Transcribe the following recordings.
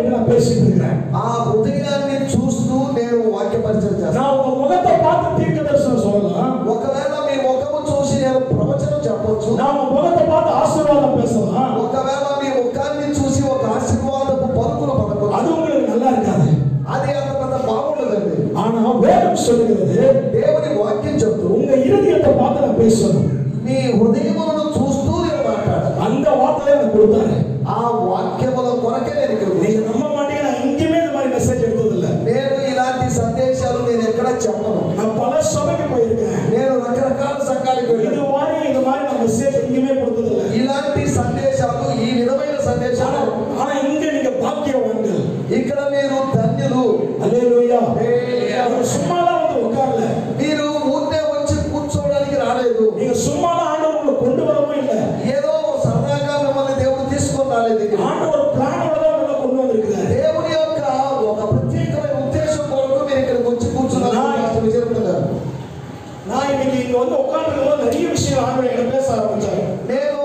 உங்களுக்கு நான் பேசிட்டு இருக்கிறேன். ఆ హృదయాన్ని చూస్తూ నేను వాక్య పరిచయం చేస్తాను. நான் உங்க முகத்தை பார்த்து தீர்க்கதரிசனம் சொல்லலாம். ఒకవేళ మీ ముఖము చూసి నేను ప్రవచనం చెప్పొచ్చు. நான் உங்க முகத்தை பார்த்து ஆசీర్వాదం பேசலாம். ఒకవేళ మీ ముఖాన్ని చూసి ఒక ఆశీర్వాదపు పలుకులు పలకొచ్చు. அது உங்களுக்கு நல்லா இருக்காது. అది అంత పెద్ద బాగుండదండి. ஆனா வேதம் சொல்லுகிறது, దేవుని వాక్యం చెప్తూ உங்க இருதயத்தை பார்த்து நான் பேசணும். మీ హృదయములను చూస్తూ నేను మాట్లాడాలి. அந்த வார்த்தையை எனக்கு கொடுத்தாரு. ఆ వాక్యముల కొరకే నేను ఇక్కడ நீங்க நம்ப மாட்டீங்க, நான் எங்கேயுமே இந்த மாதிரி மெசேஜ் எடுத்ததில்லை. నేను ఇలాంటి సందేశాలు నేను ఎక్కడ చెప్పను. நான் பல சபைக்கு போயிருக்கேன். నేను రకరకాల సంఘాలకు వెళ్ళాను. இது மாதிரி நான் மெசேஜ் எங்கேயுமே கொடுத்ததில்லை. ఇలాంటి సందేశాలు ఈ విధమైన సందేశాలు ஆனா இங்க நீங்க பாக்கியவான்கள். ఇక్కడ మీరు ధన్యులు. హల్లెలూయా. హల్లెలూయా. சும்மாலாம் வந்து உட்காரல. మీరు ఊరికే వచ్చి కూర్చోవడానికి రాలేదు. நீங்க சும்மாலாம் ஆண்டவர் உங்களை கொண்டு வரவும் இல்லை. ఏదో సరదాగా మిమ్మల్ని దేవుడు తీసుకొని రాలేదు. ஆண்டவர் பிளானோட தான் உங்களை கொண்டு வந்திருக்கிறார். దేవుని యొక్క ఒక ప్రత్యేకమైన ఉద్దేశం కొరకు మీరు ఇక్కడికి వచ్చి కూర్చున్నారు. நான் இன்னைக்கு இங்க வந்து உட்கார்ந்திருக்கும்போது நிறைய விஷயம் ஆண்டவர் என்கிட்ட பேச ஆரம்பிச்சாரு. నేను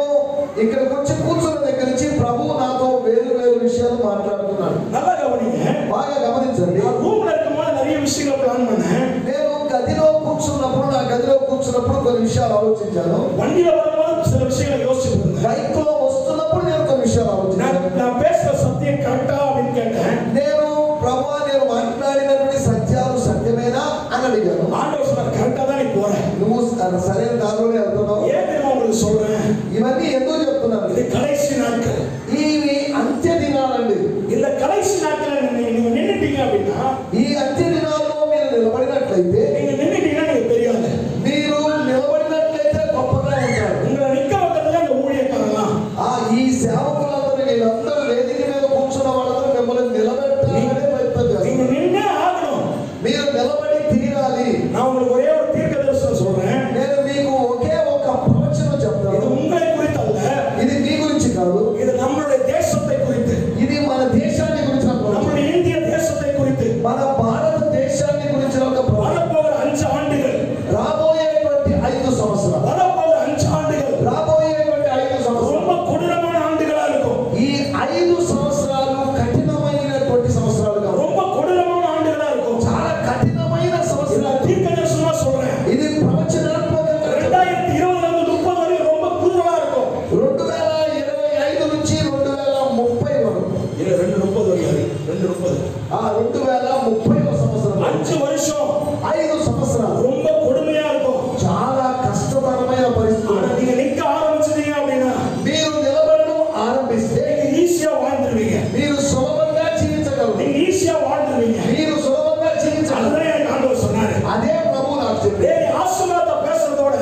ఇక్కడికి వచ్చి కూర్చున్న దగ్గర నుంచి ప్రభువు నాతో వేరు వేరు విషయాలు మాట్లాడుతున్నాడు. நல்லா கவனிங்க. బాగా గమనించండి. రూమ్ல இருக்கும்போது நிறைய விஷயங்களை ప్లాన్ பண்ணேன். నేను గదిలో కూర్చున్నప్పుడు కొన్ని విషయాలు ఆలోచించాను. வண்டியில வரும்போது சில விஷயங்களை யோசிச்சுட்டு இருந்தேன். బైక్ లో వస్తున్నప్పుడు నేను కొన్ని విషయాలు ఆలోచించాను. நான் பேசுற సత్యం కరెక్టా అని கேட்டேன். నేను ప్రభువా నేను మాట్లాడినటువంటి సత్యాలు సత్యమేనా అని అడిగాను. ఆండவர் சொன்னார் కరెక్టా தான் நீ போற. నువ్వు సరైన దారిలోనే వెళ్తున్నావు. ఏం నేను உங்களுக்கு சொல்றேன், ఇవన్నీ ఎందుకు చెప్తున్నాను? ఇది కடைசி నాட்கள். ఇవి అంత్య దినాలండి. இந்த கடைசி நாட்கள நீங்க நின்னுட்டீங்க அப்படினா, ఈ అంత్య దినాల్లో మీరు నిలబడినట్లయితే, நீங்க నిన్నుட்டீங்கன்னா நீங்க பெரியவங்க. మీరు నిలబడినట్లయితే గొప్పగా ఉంటారు. உங்களை నిక్క வைக்கிறதுல அந்த ஊழியக்காரலாம் ఈ సేవకులందరూ వీళ్ళందరూ వేదిక మీద కూర్చున్న వాళ్ళందరూ మిమ్మల్ని నిలబెట్టాలనే ప్రయత్నం நீங்க నిన్నే ఆగணும். మీరు నిలబడి తీరాలి. நான் உங்களுக்கு ஒரே ஒரு தீர்க்கதரிசனம் சொல்றேன். నేను మీకు ఒకే ఒక ప్రవచనం చెప్తాను. இது உங்களை குறித்து அல்ல, ఇది మీ గురించి కాదు. இது நம்மளுடைய தேசத்தை குறித்து. ఇది మన దేశాన్ని గురించిన ప్రవచనం. நம்மளுடைய இந்திய தேசத்தை குறித்து. మన భారతదేశాన్ని గురించిన ఒక ప్రవచనం. வரப்போகிற 5 ஆண்டுகள், రాబోయేటువంటి 5 సంవత్సరాలు, வரப்போகிற 5 ஆண்டுகள் రాబోయేటువంటి 5 సంవత్సరాలు ரொம்ப கொடூரமான ஆண்டுகளா இருக்கும். ఈ 5 సంవత్సరాలు కఠినమైనటువంటి సంవత్సరాలుగా, ரொம்ப கொடூரமான ஆண்டுகளா இருக்கும். చాలా కఠినమైన సంవత్సరాలు. தீர்க்கதரிசனமா சொல்றேன். ఇది ప్రవచనాత్మకంగా 2020 నుండి 30 వరకు ரொம்ப குரூரலா இருக்கும். 2025 నుంచి 2030 వరకు, இல்ல 2030 வரைக்கும் 2030 2030 సంవత్సరం, 5 வருஷம் 5 సంవత్సరాలు ரொம்ப கொடுமையா இருக்கும். చాలా కష్టతరమైన పరిస్థితులు. ஆனா நீங்க நிக்க ஆரம்பிச்சீங்க அப்படினா, మీరు నిలబడడం ఆరంభిస్తే நீங்க ஈஸியா வாழ்ந்துருவீங்க. మీరు సులభంగా జీవించగలరు. நீங்க ஈஸியா வாழ்ந்துருவீங்க. మీరు సులభంగా జీవించగలరు. அதுதான் எனக்கு ஆண்டவர் சொன்னாரு. అదే ప్రభువు నాకు చెప్పాడు. நீ ஆசீர்வாதத்தை பேசுறதோட,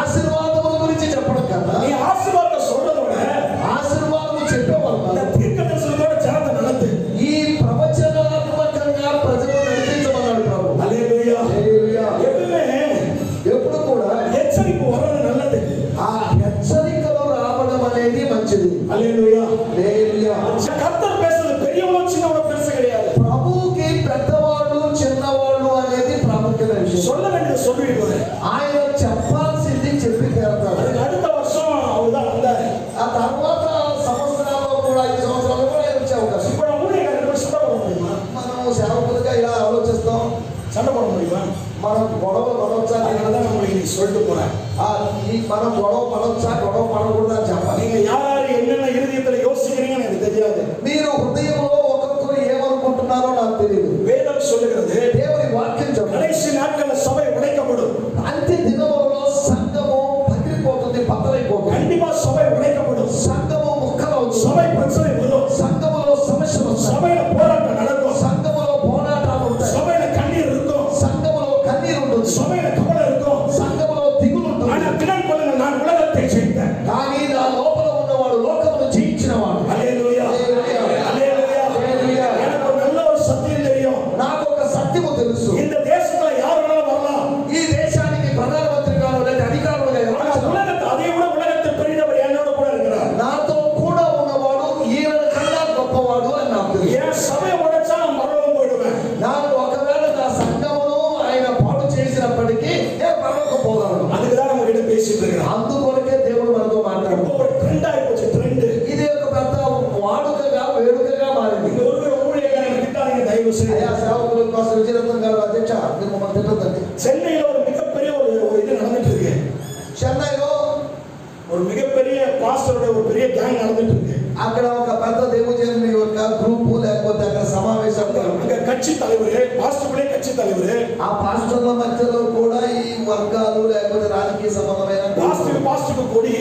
ఆశీర్వాదముల గురించి చెప్పడం కన్నా, நீ ஆசீர்வாதத்தை சொல்றதோட, ఆశీర్వాదము చెప్పేవాళ్ళు இந்த தீர்க்கதரிசனத்தோட ஜனத்தை நடத்து. ఈ ప్రవచనాత్మకంగా ప్రజలు నడిపించమన్నాడు ప్రభు. హల్లెలూయా. హల్లెలూయా. ఎప్పుడు కూడా எச்சரிப்பு வர்றது நல்லது. ఆ హెచ్చరికలు రావడం అనేది మంచిది. హల్లెలూయా. హల్లెలూయా. కర్తర్ பேசுறது பெரியவங்க சின்னவங்க பெருசு கிடையாது. ప్రభువుకి పెద్దవాళ్ళు చిన్నవాళ్ళు అనేది ప్రాముఖ్యమైన విషయం. சொல்ல வேண்டியது சொல்லிடுவாரு. ఆయన చెప్పాల్సింది చెప్పి తీరతాడు. அதுக்கு அடுத்த வருஷம் அவர்தான் வந்தாரு. ఆ తర్వాత సంవత్సరాల్లో కూడా 5 సంవత్సరాలు కూడా వచ్చే అవకాశం. இப்ப நம்ம ஊழியக்காரங்க சண்டை போட முடியுமா? మనం సేవకులుగా ఇలా ఆలోచిస్తాం. சண்டை போட முடியுமா? మనం గొడవ పడవచ్చా? அதனாலதான் நம்மளுக்கு இன்னைக்கு சொல்லிட்டு போறேன். మనం గొడవ పడవచ్చా, గొడవ పడకూడదా చెప్పాలి. நீங்க யார் என்னென்ன இருதயத்துல யோசிக்கிறீங்கன்னு எனக்கு தெரியாது. మీరు హృదయంలో ఒక్కొక్కరు ఏమనుకుంటున్నారో నాకు తెలియదు. வேதம் சொல்லுகிறது, దేవుని వాక్యం చెప్తుంది, கடைசி நாட்கள்ல சபை உடைக்கப்படும். అంత్య దినములలో సంఘము పగిలిపోతుంది, బద్దలైపోతుంది. கண்டிப்பா சபை உடைக்கப்படும். సంఘము ముక్కలవుతుంది. சபை பிரச்சனை வரும். సంఘములో సమస్యలు వస్తాయి. சபையில போராட்டம் நடக்கும். సంఘములో పోరాటాలు ఉంటాయి. சபையில கண்ணீர் இருக்கும். సంఘములో కన్నీరు ఉంటుంది. சபையில கவலை இருக்கும். సంఘములో దిగులు ఉంటుంది. ஆனா திடன் கொள்ளுங்க, நான் உலகத்தை ஜெயித்தேன். కానీ నా లోపల ఉన్నవాడు లోకమును జయించినవాడు. హల్లెలూయా. హల్లెలూయా. హల్లెలూయా. హల్లెలూయా. எனக்கு ஒரு நல்ல ஒரு சத்தியம் தெரியும். నాకు ఒక సత్యము తెలుసు. இந்த தேசத்துல யார் வேணாலும் வரலாம். ఈ దేశానికి ప్రధానమంత్రి గారు లేదా అధికారులుగా ஆனா உலகத்தை, அதை விட உலகத்தை பெரியவர் என்னோட கூட இருக்கிறார். నాతో కూడా ఉన్నవాడు ఈయన కన్నా గొప్పవాడు అని నాకు తెలుసు. என் சபையை உடைச்சா நான் பரலோகம் போயிடுவேன். నాకు ఒకవేళ నా సంఘమును ఆయన పాడు చేసినప్పటికీ నేను పరలోకం పోగలను. அதுக்குதான் நம்ம கிட்ட பேசிட்டு இருக்கிறோம். అందుకొరకే దేవుడు మనతో మాట్లాడు. ஒரு ட்ரெண்ட் ஆயிப்போச்சு. ட்ரெண்ட் ఇది ఒక పెద్ద వాడుకగా వేడుకగా మారింది. இங்க ஒரு தயவு செய்து. అయ్యా సేవకులు పాస్టర్ విజయరత్నం గారు అధ్యక్ష మీరు మమ్మల్ని తిట్టొద్దండి. சென்னையில ஒரு மிகப்பெரிய ஒரு இது நடந்துட்டு இருக்கு. చెన్నైలో ஒரு மிகப்பெரிய பாஸ்டருடைய ஒரு பெரிய கேங் நடந்துட்டு இருக்கு. అక్కడ ఒక పెద్ద దేవుని యొక్క గ్రూపు లేకపోతే అక్కడ సమావేశం அங்க கட்சி தலைவர், பாஸ்டருடைய கட்சி தலைவர், ఆ పాస్టర్ల మధ్యలో కూడా ఈ వర్గాలు లేకపోతే రాజకీయ సంబంధమైన పాస్టర్ కూడి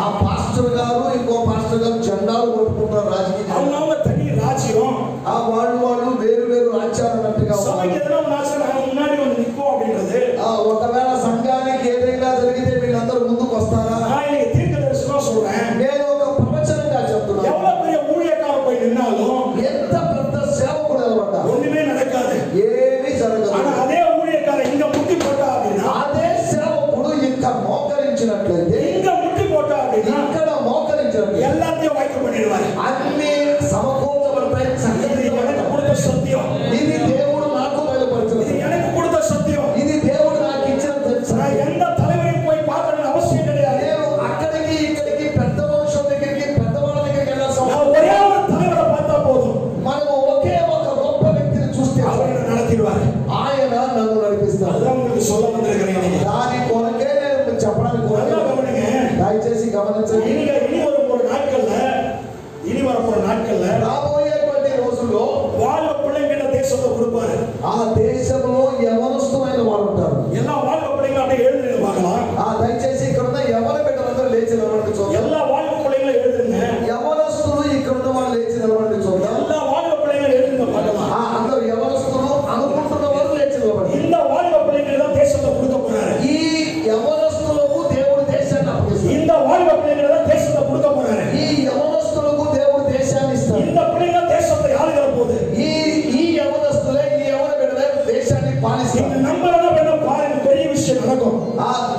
ఆ పాస్టర్ గారు ఇంకో పాస్టర్ గారు జెండాలు కొట్టుకుంటారు. రాజకీయ அவங்க தனி ராஜ்யம், ఆ వాళ్ళు వేరు వేరు రాజ్యాలు అన్నట్టుగా సభకి ఏదైనా నాశనం మున్నాడి வந்து నిక్కో அப்படின்றது. ఒకవేళ సంఘానికి ఏదైనా జరిగితే వీళ్ళందరూ ముందుకు వస్తారా? నేను தீர்க்கதரிசனம் சொல்றேன். నేను ఒక ప్రవచనంగా చెప్తున్నాను. எவ்வளவு பெரிய ஊழியக்கார போய் நின்னாலும் ఎంత పెద్ద సేవకుడు నిలబడ్డా ஒண்ணுமே நடக்காது, ఏమీ జరగదు. ஆனா அதே ஊழியக்கார இங்க முட்டி போட்டா அப்படின்னா, అదే సేవకుడు ఇంకా మోకరించినట్లయితే, இங்க ముట్టి పోட்டா அப்படின்னா ఇక్కడ మోకరించినట్లయితే எல்லாத்தையும் வைக்க பண்ணிடுவாரு. అన్ని సమకూర్చబడతాయి. இது எனக்கு கொடுத்த சத்தியம், ఇది దేవుడు నాకు బయలుపరిచిన இது எனக்கு கொடுத்த சத்தியம். ఇది దేవుడు నాకు ఇచ్చిన நான் எந்த தலைவரையும் போய் பார்க்கணும்னு அவசியம் கிடையாது. నేను అక్కడికి ఇక్కడికి పెద్ద మనుషుల దగ్గరికి పెద్దవాళ్ళ దగ్గరికి వెళ్ళాల్సిన நான் ஒரே ஒரு தலைவரை பார்த்தா போதும், మనము ఒకే ఒక గొప్ప వ్యక్తిని చూస్తే அவரை நடத்திடுவாரு. ఆయన నన్ను నడిపిస్తాడు. அதுதான் உங்களுக்கு சொல்ல வந்திருக்கிறேன். దాని కొరకే నేను చెప్పడానికి நல்லா கவனிங்க. దయచేసి గమనించండి. இனி ஒரு நாட்கள்ல, இனி வரப்போற நாட்கள்ல రాబోయేటువంటి రోజుల్లో வாழ்வ பிள்ளைங்கிட்ட தேசத்தை கொடுப்பாரு. ఆ దేశంలో యవనస్తులైన వారు ఉంటారు. எல்லா வாழ்வ பிள்ளைங்களும் அப்படியே எழுதுங்க பார்க்கலாம். దయచేసి ఇక్కడ ఉన్న యవన బిడ్డలందరూ లేచి నిలబడి చూద్దాం. எல்லா வாழ்வ பிள்ளைங்களும் எழுதுங்க. యవనస్తులు ఇక్కడ ఉన్న వాళ్ళు లేచి నిలబడి చూద్దాం. எல்லா வாழ்வ பிள்ளைங்களும் எழுதுங்க பார்க்கலாம். అందరూ యవనస్తులు అనుకుంటున్న వారు లేచి నిలబడి. இந்த வாழ்வ பிள்ளைங்க தான் தேசத்தை கொடுக்க போறாரு. ఈ యవనస్తులకు దేవుడు దేశాన్ని అప్పగిస్తాడు. இந்த வாழ்வ பிள்ளைங்க தான் தேசத்தை கொடுக்க போறாரு. ఈ యవనస్తులకు దేవుడు దేశాన్ని ఇస్తాడు. இந்த பிள்ளைங்க தேசத்தை ஆளுகிற போது ఈ యవనస్తులే ఈ యవన బిడ్డలే దేశాన్ని పాలిస్తారు. நீங்க நம்பலனா வேணா பாருங்க, பெரிய விஷயம் நடக்கும்.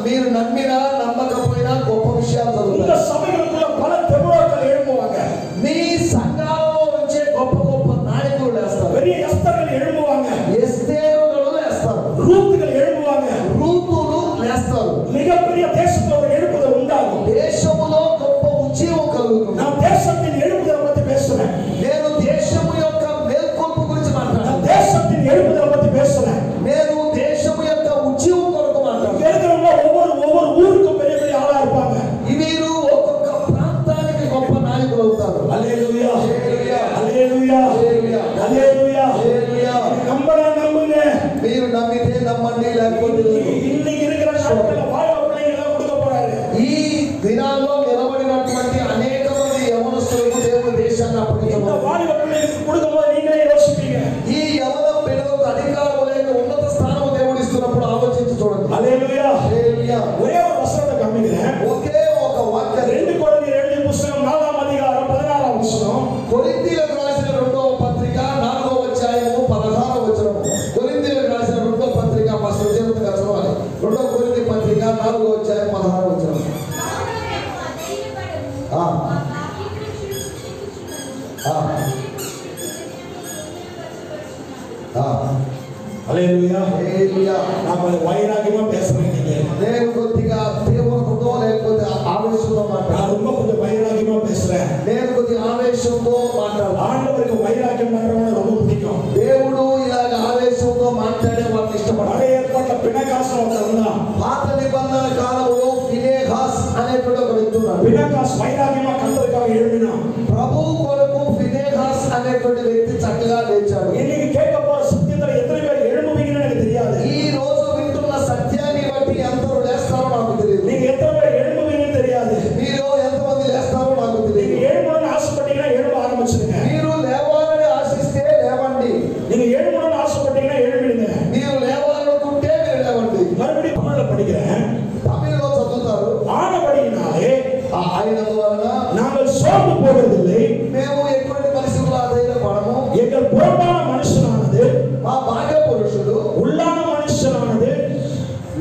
మీరు నమ్మినా నమ్మకపోయినా గొప్ప విషయాలు இந்த జరుగుతాయి. சபைகளுக்குள்ள பல தெருவாக்கள் எழும்புவாங்க, మీ సంఘాలలో నుంచే గొప్ప గొప్ప నాయకులు లేస్తారు. பெரிய எஸ்தர்கள் எழும்புவாங்க, ఎస్తేరులు లేస్తారు. ரூத்துகள் எழும்புவாங்க. రూతులు లేస్తారు. மிகப்பெரிய தேசத்துல ஒரு எழுப்புதல் உண்டாகும். దేశములో గొప్ప ఉజ్జీవం కలుగుతుంది. நான் தேசத்தின் எழுப்புதலை பத்தி பேசுறேன். నేను దేశము యొక్క మేల్కొల్పు గురించి நான் మాట్లాడాను. தேசத்தின் எழுப்புதலை பத்தி பேசுறேன். నేను దేశము యొక్క ఉజ్జీవం కొరకు మాట్లాడాను. இங்க இருக்கிறவங்க ஒவ்வொரு ஊருக்கும் பெரிய பெரிய ஆளா இருப்பாங்க. వీరు ఒక్కొక్క ప్రాంతానికి గొప్ప నాయకులు అవుతారు. அல்லேலூயா, హల్లెలూయా, அல்லேலూயா, హల్లెలూయా, அல்லேலూயா. హల్లెలూయా. நம்பனா நம்புங்க. మీరు నమ్మితే నమ్మండి, లేకపోతే లేదు. இன்னைக்கு இருக்கிற நாட்கள வாழ்வ பிள்ளைங்க தான் கொடுக்க போறாரு. ఈ దినాల్లో నిలబడినటువంటి అనేక మంది యవనస్తులకు దేవుడు దేశాన్ని இந்த అప్పగించబోతున్నాడు. வாழ்வ பிள்ளைங்களுக்கு கொடுக்கும்போது நீங்களே யோசிப்பீங்க. ఈ యవన పిల్లలకు అధికారం లేక ఉన్నత స్థానం దేవుడు ఇస్తున్నప్పుడు ఆలోచించి చూడండి. அல்லேலூயா. హల్లెలూయా. ஒரே ஒரு வசனத்தை காமிக்கிறேன். ఒకే ఒక వాక్యం 2 కొరింథీయులు எழுதிய పుస్తకం 4వ అధ్యాయం 16వ వచనం. కొరింథీయులకు రాసిన 2వ పత్రిక 4వ అధ్యాయము 16వ వచనం. కొరింథీయులకు రాసిన 2వ పత్రిక పాస్టర్ విజయరత్నం గారు చదవాలి. 2వ కొరింథీ పత్రిక 4వ అధ్యాయం 16వ వచనం. அல்லேலூயா. హల్లెలూయా. நாம வைராகியமா பேசுறேன். నేను కొద్దిగా తీవ్రతతో లేకపోతే ఆవేశంతో మాట్లాడాను. நான் ரொம்ப கொஞ்சம் வைராகியமா பேசுறேன். నేను కొద్దిగా ఆవేశంతో మాట్లాడాను. ஆண்டவருக்கு வைராகியம் பண்றவங்க ரொம்ப பிடிக்கும். దేవుడు ఇలాగ ఆవేశంతో మాట్లాడే వాళ్ళని ఇష్టపడాలి. பழைய ஏற்பாட்டுல பிணகாசம் வந்தாருன்னா, పాత నిబంధన కాలంలో ఫినెహాస్ అనేటువంటి ఒక వ్యక్తి ఉన్నాడు. பிணகாஸ் வைராகியமா கர்த்தருக்காக எழும்பினான். ప్రభువు కొరకు ఫినెహాస్ అనేటువంటి వ్యక్తి చక్కగా లేచాడు. இன்னைக்கு கேட்க போற சத்தியத்துல எத்தனை பேர் எழும்புவீங்கன்னு எனக்கு தெரியாது. ఈ రోజు వింటున్న సత్యాన్ని బట్టి ఎందరూ లేస్తారో నాకు తెలియదు. நீங்க எத்தனை பேர் எழும்புவீங்கன்னு தெரியாது. మీరు ఎంతమంది లేస్తారో నాకు நீங்க తెలియదు. எழும்பணும்னு ஆசைப்பட்டீங்கன்னா எழும்ப ஆரம்பிச்சிருங்க. మీరు లేవాలని ఆశిస్తే లేవండి. நீங்க எழும்பணும்னு ஆசைப்பட்டீங்கன்னா எழும்பிடுங்க. మీరు లేవాలనుకుంటే మీరు లేవండి. மறுபடியும் தமிழ்ல படிக்கிறேன். తమిళలో చదువుతారు. ஆனபடியினாலே ఆయన వలన நாங்கள் சோர்ந்து போவதில்லை. మేము ఎటువంటి పరిస్థితుల్లో ధైర్యపడము. எங்கள் புறம்பான மனுஷனானது, మా బాహ్య పురుషుడు, உள்ளான மனுஷனானது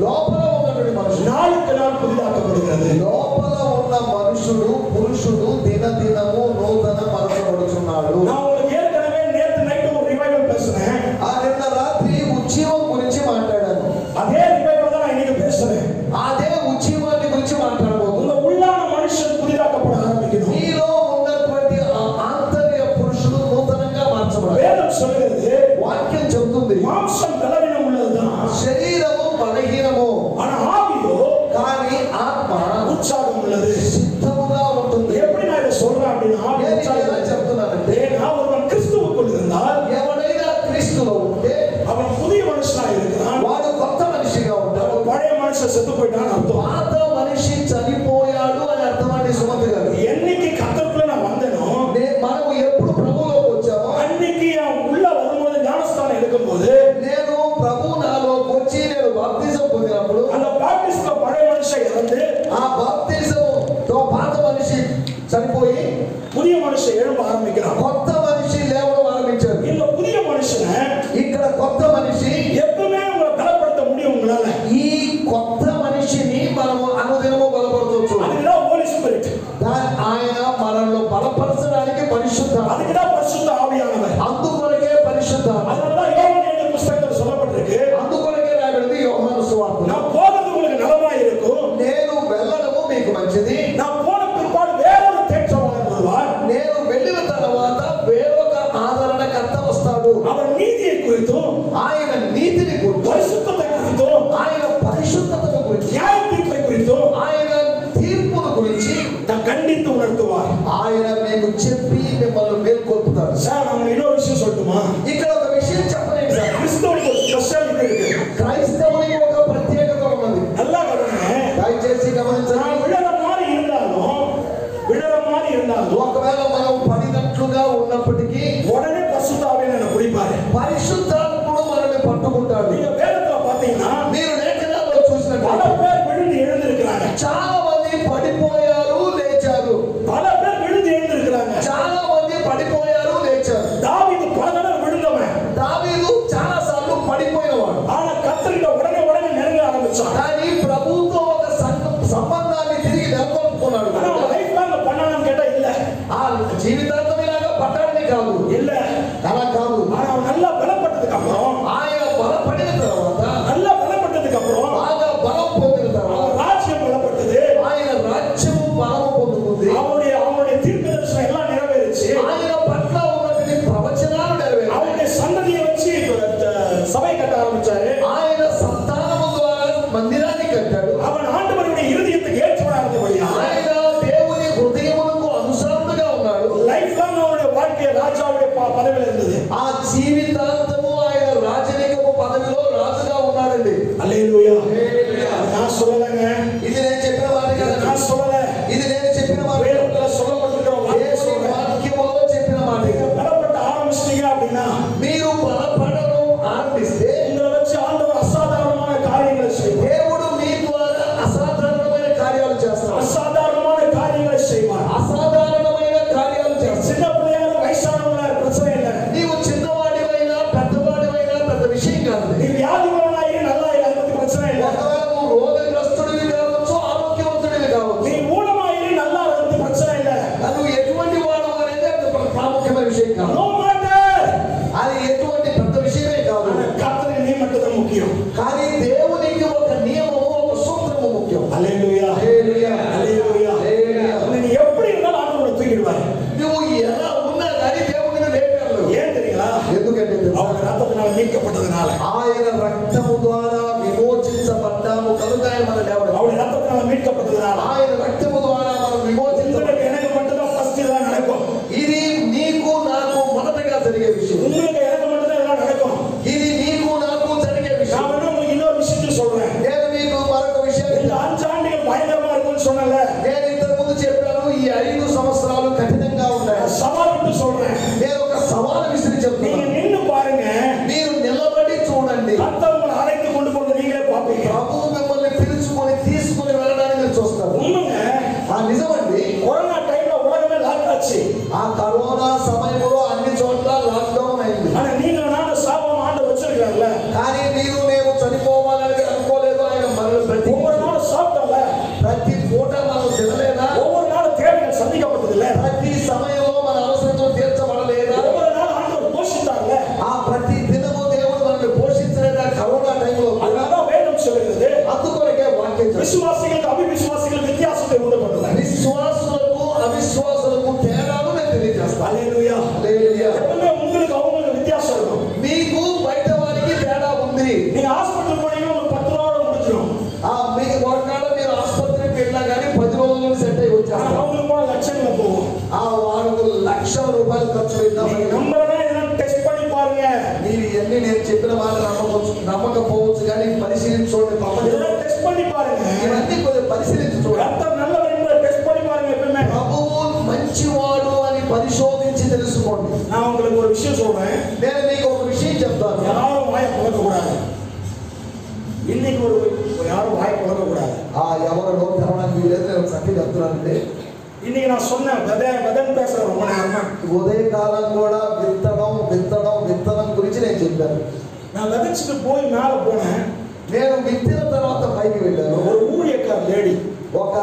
లోపల ఉన్నటువంటి మనుషుడు, நாளுக்கு நாள் புதிதாக்கப்படுகிறது. లోపల ఉన్న మనుషుడు పురుషుడు దినదినము నూతన పరచబడుచున్నాడు. நான் உங்களுக்கு ஏற்கனவே நேத்து நைட் ஒரு ரிவைவல் பேசுறேன். నిన్న రాత్రి ఉజ్జీవం గురించి మాట్లాడాను. அதே ரிவைவல் தான் நான் இன்னைக்கு பேசுறேன். అదే ఉజ్జీవాన్ని గురించి మాట్లాడబోతున్నాను. உங்க உள்ளான மனுஷன் புதிதாக்கப்பட ஆரம்பிக்கணும். మీలో ఉన్నటువంటి ఆంతర్య పురుషుడు నూతనంగా మార్చబడాలి. வேதம் சொல்லுகிறது, చెబుతుంది. మాంసం బలహీనం ఉన్నదా, శరీరము బలహీనము, ఆனா ஆவியோ కానీ ఆత్మ ఉత్సాహం ఉన్నది, సిద్ధముగా ఉంటుంది. எப்படி நான் இதை சொல்றேன் அப்படின்னா, ஆவி உற்சாகம் చెప్తున్నానంటే, நான் ஒருவன் கிறிஸ்துவுக்குள் இருந்தால், ఎవడైనా క్రీస్తులో ఉంటే அவன் புதிய மனுஷனா இருக்கிறான். వాడు కొత్త మనిషిగా ఉంటాడు. பழைய மனுஷன் செத்து போயிட்டான்னு அர்த்தம். పాత మనిషి చనిపోయాడు అని అర్థం అండి సుమంత్ గారు. என்னைக்கு கர்த்தருக்குள்ள நான் வந்தேனோ, మనం ఎప్పుడు ప్రభువులోకి వచ్చామో அன்னைக்கு உள்ள வரும்போது ஞானஸ்தானம் எடுக்கும்போது, నేను ప్రభు నాలోకి వచ్చి నేను బాప్తిజం పొందినప్పుడు அந்த பாப்டிஸ்ட்ல பழைய மனுஷன் இறந்து, ఆ బాప్తిజంతో పాత మనిషి చనిపోయి புதிய மனுஷன் எழும்ப ஆரம்பிக்கிறான். కొత్త మనిషి లేవడం ఆరంభించారు. இந்த புதிய మనిషిனை ఇక్కడ కొత్త మనిషి எப்பவுமே உங்களை பலப்படுத்த முடியும் உங்களால. ఈ కొత్త మనిషిని మనము అనుదినము బలపరచవచ్చు. அதுக்குதான் ஹோலி ஸ்பிரிட், ఆయన మనల్ని బలపరచడానికి పరిశుద్ధ, அதுக்குதான் பரிசுத்த ஆவியானவர். అందుకొరకే పరిశుద్ధ, அதனாலதான் யோவான் எழுதின புத்தகத்தில் சொல்லப்பட்டிருக்கு, అందుకొరకే రాయబడింది యోహాను సువార్త. நான் போறது உங்களுக்கு நலமா இருக்கும், నేను వెళ్ళడము మీకు మంచిది, நான் போன பிற்பாடு வேறொரு தேற்றவாளர் வருவார், నేను వెళ్ళిన తర్వాత వేరొక ఆదరణకర్త వస్తాడు. அவர் நீதியை குறித்தும் ఆయన నీతిని గురించి, பரிசுத்தத்தை குறித்தும் ఆయన పరిశుద్ధతను గురించి, நியாய தீர்ப்பை குறித்தும் ఆయన తీర్పును గురించి நான் கண்டித்து உணர்த்துவார். ఆయన మీకు చెప్పి మిమ్మల్ని మేల్కొల్పుతాడు. சார், நான் இன்னொரு விஷயம் சொல்லட்டுமா? ఇక్కడ ఒక విషయం చెప్పలేదు సార్. கிறிஸ்தவனுக்கு ஒரு ஸ்பெஷாலிட்டி இருக்கு. క్రైస్తవునికి ఒక ప్రత్యేకత ఉన్నది. நல்லா கவனிங்க. దయచేసి గమనించండి. நான் விழற மாதிரி இருந்தாலும் ఒకవేళ మనం పడినట్లుగా ఉన్నప్పటికీ உடனே பரிசுத்த ஆவியானவர் பிடிப்பாரு. పరిశుద్ధాత్ముడు మనల్ని పట్టుకుంటాడు. நீங்க வேதத்துல பாத்தீங்கன்னா, మీరు లేఖనాల్లో பல చూసినట్లయితే பேர் விழுந்து எழுந்திருக்கிறாங்க, చాలా మంది పడిపోయారు, లేచారు. பல பேர் விழுந்து எழுந்திருக்கிறாங்க. చాలా మంది పడిపోయారు, లేచారు. தாவீது பல தடவை விழுந்தவன், దావీదు చాలా సార్లు పడిపోయినవాడు. ஆனா கர்த்தர்கிட்ட உடனே நெருங்க ஆரம்பிச்சான். కానీ ప్రభువుతో ఒక సంబంధాన్ని తిరిగి నెలకొల్పుకున్నాడు. ஆனா அவன் லைஃப் லாங்ல பண்ணானான்னு கேட்டா இல்ல, ఆ జీవితాంతం ఇలాగా పట్టడమే కాదు, இல்ல. అలా కాదు. ஆனா அவன் நல்லா பலப்பட்டதுக்கு அப்புறம், ఆయన బలపడిన తర్వాత, நல்லா பலப்பட்டதுக்கு அப்புறம் బాగా బలం పొందిన తర్వాత அவன் ராஜ்யம் பலப்பட்டது, ఆయన రాజ్యము బలము పొందుకుంది. அவனுடைய தீர்க்கதரிசனம் எல்லாம் நிறைவேறிச்சு, ఆయన పట్ల ఉన్నటువంటి ప్రవచనాలు నెరవేరాయి. அவனுடைய சந்ததியை வச்சு சபை கட்ட ஆரம்பிச்சாரு. ఆయన సంతానము ద్వారా మందిరాన్ని కట్టాడు. அவன் ஆண்டவருடைய இருதயத்துக்கு ஏற்றவனா இருந்தபடியா ఆయన దేవుని హృదయమునకు అనుసరణగా ఉన్నాడు. லைஃப் லாங் அவனுடைய வாழ்க்கை ராஜாவுடைய பதவியில் இருந்தது. ఆ జీవితాంతము ఆయన రాజరికపు పదవిలో రాజుగా ఉన్నాడండి. அல்லேலூயா. நான் சொல்லலங்க, ఇది నేను చెప్పిన మాట కాదు. நான் சொல்லல, ఇది నేను చెప్పిన మాట. வேதத்துல சொல்லப்பட்டிருக்கிற வார்த்தை యేసు சொல்றேன். వాక్యములో చెప్పిన మాట. பலப்பட்ட ஆரம்பிச்சிட்டீங்க அப்படின்னா, మీరు బలపడడం ఆరంభిస్తే உங்களை வச்சு ஆண்டவர் அசாதாரணமான காரியங்களை செய்வார். దేవుడు మీ ద్వారా అసాధారణమైన కార్యాలు చేస్తాడు. அசாதாரணமான காரியங்களை செய்வார். అసాధారణమైన కార్యాలు చేస్తాడు. சின்ன பிள்ளையால வயசானவங்கள பிரச்சனை இல்லை. నీవు చిన్నవాడివై ఖర్చు పెట్టినా நம்பலனா இதெல்லாம் டெஸ்ட் பண்ணி பாருங்க. మీరు ఎన్ని నేను చెప్పిన మాట నమ్మకపోవచ్చు కానీ పరిశీలించి చూడండి. இதெல்லாம் டெஸ்ட் பண்ணி பாருங்க. ఇవన్నీ కొద్దిగా పరిశీలించి చూడండి. கர்த்தர் நல்லவர் என்பதை டெஸ்ட் பண்ணி பாருங்க. எப்பவுமே ప్రభువు మంచివాడు అని పరిశోధించి తెలుసుకోండి. நான் உங்களுக்கு ஒரு விஷயம் சொல்றேன். నేను మీకు ఒక విషయం చెప్తాను. யாரும் வாயை புழக்க கூடாது. இன்னைக்கு யாரும் வாயை புழக்க கூடாது. ఎవరు నోరు తెరవడానికి వీలేదు. నేను సత్యం చెప్తున్నానండి. இன்னைக்கு நான் சொன்னேன் வதன் பேசுறேன் ரொம்ப நேரமா. ఉదయకాలం కూడా విత్తనం గురించి నేను చెప్పాను. நான் விதைச்சிட்டு போய் மேல போனேன். నేను విత్తిన తర్వాత పైకి వెళ్ళాను. ஒரு ஊழியக்கார లేడీ, ఒక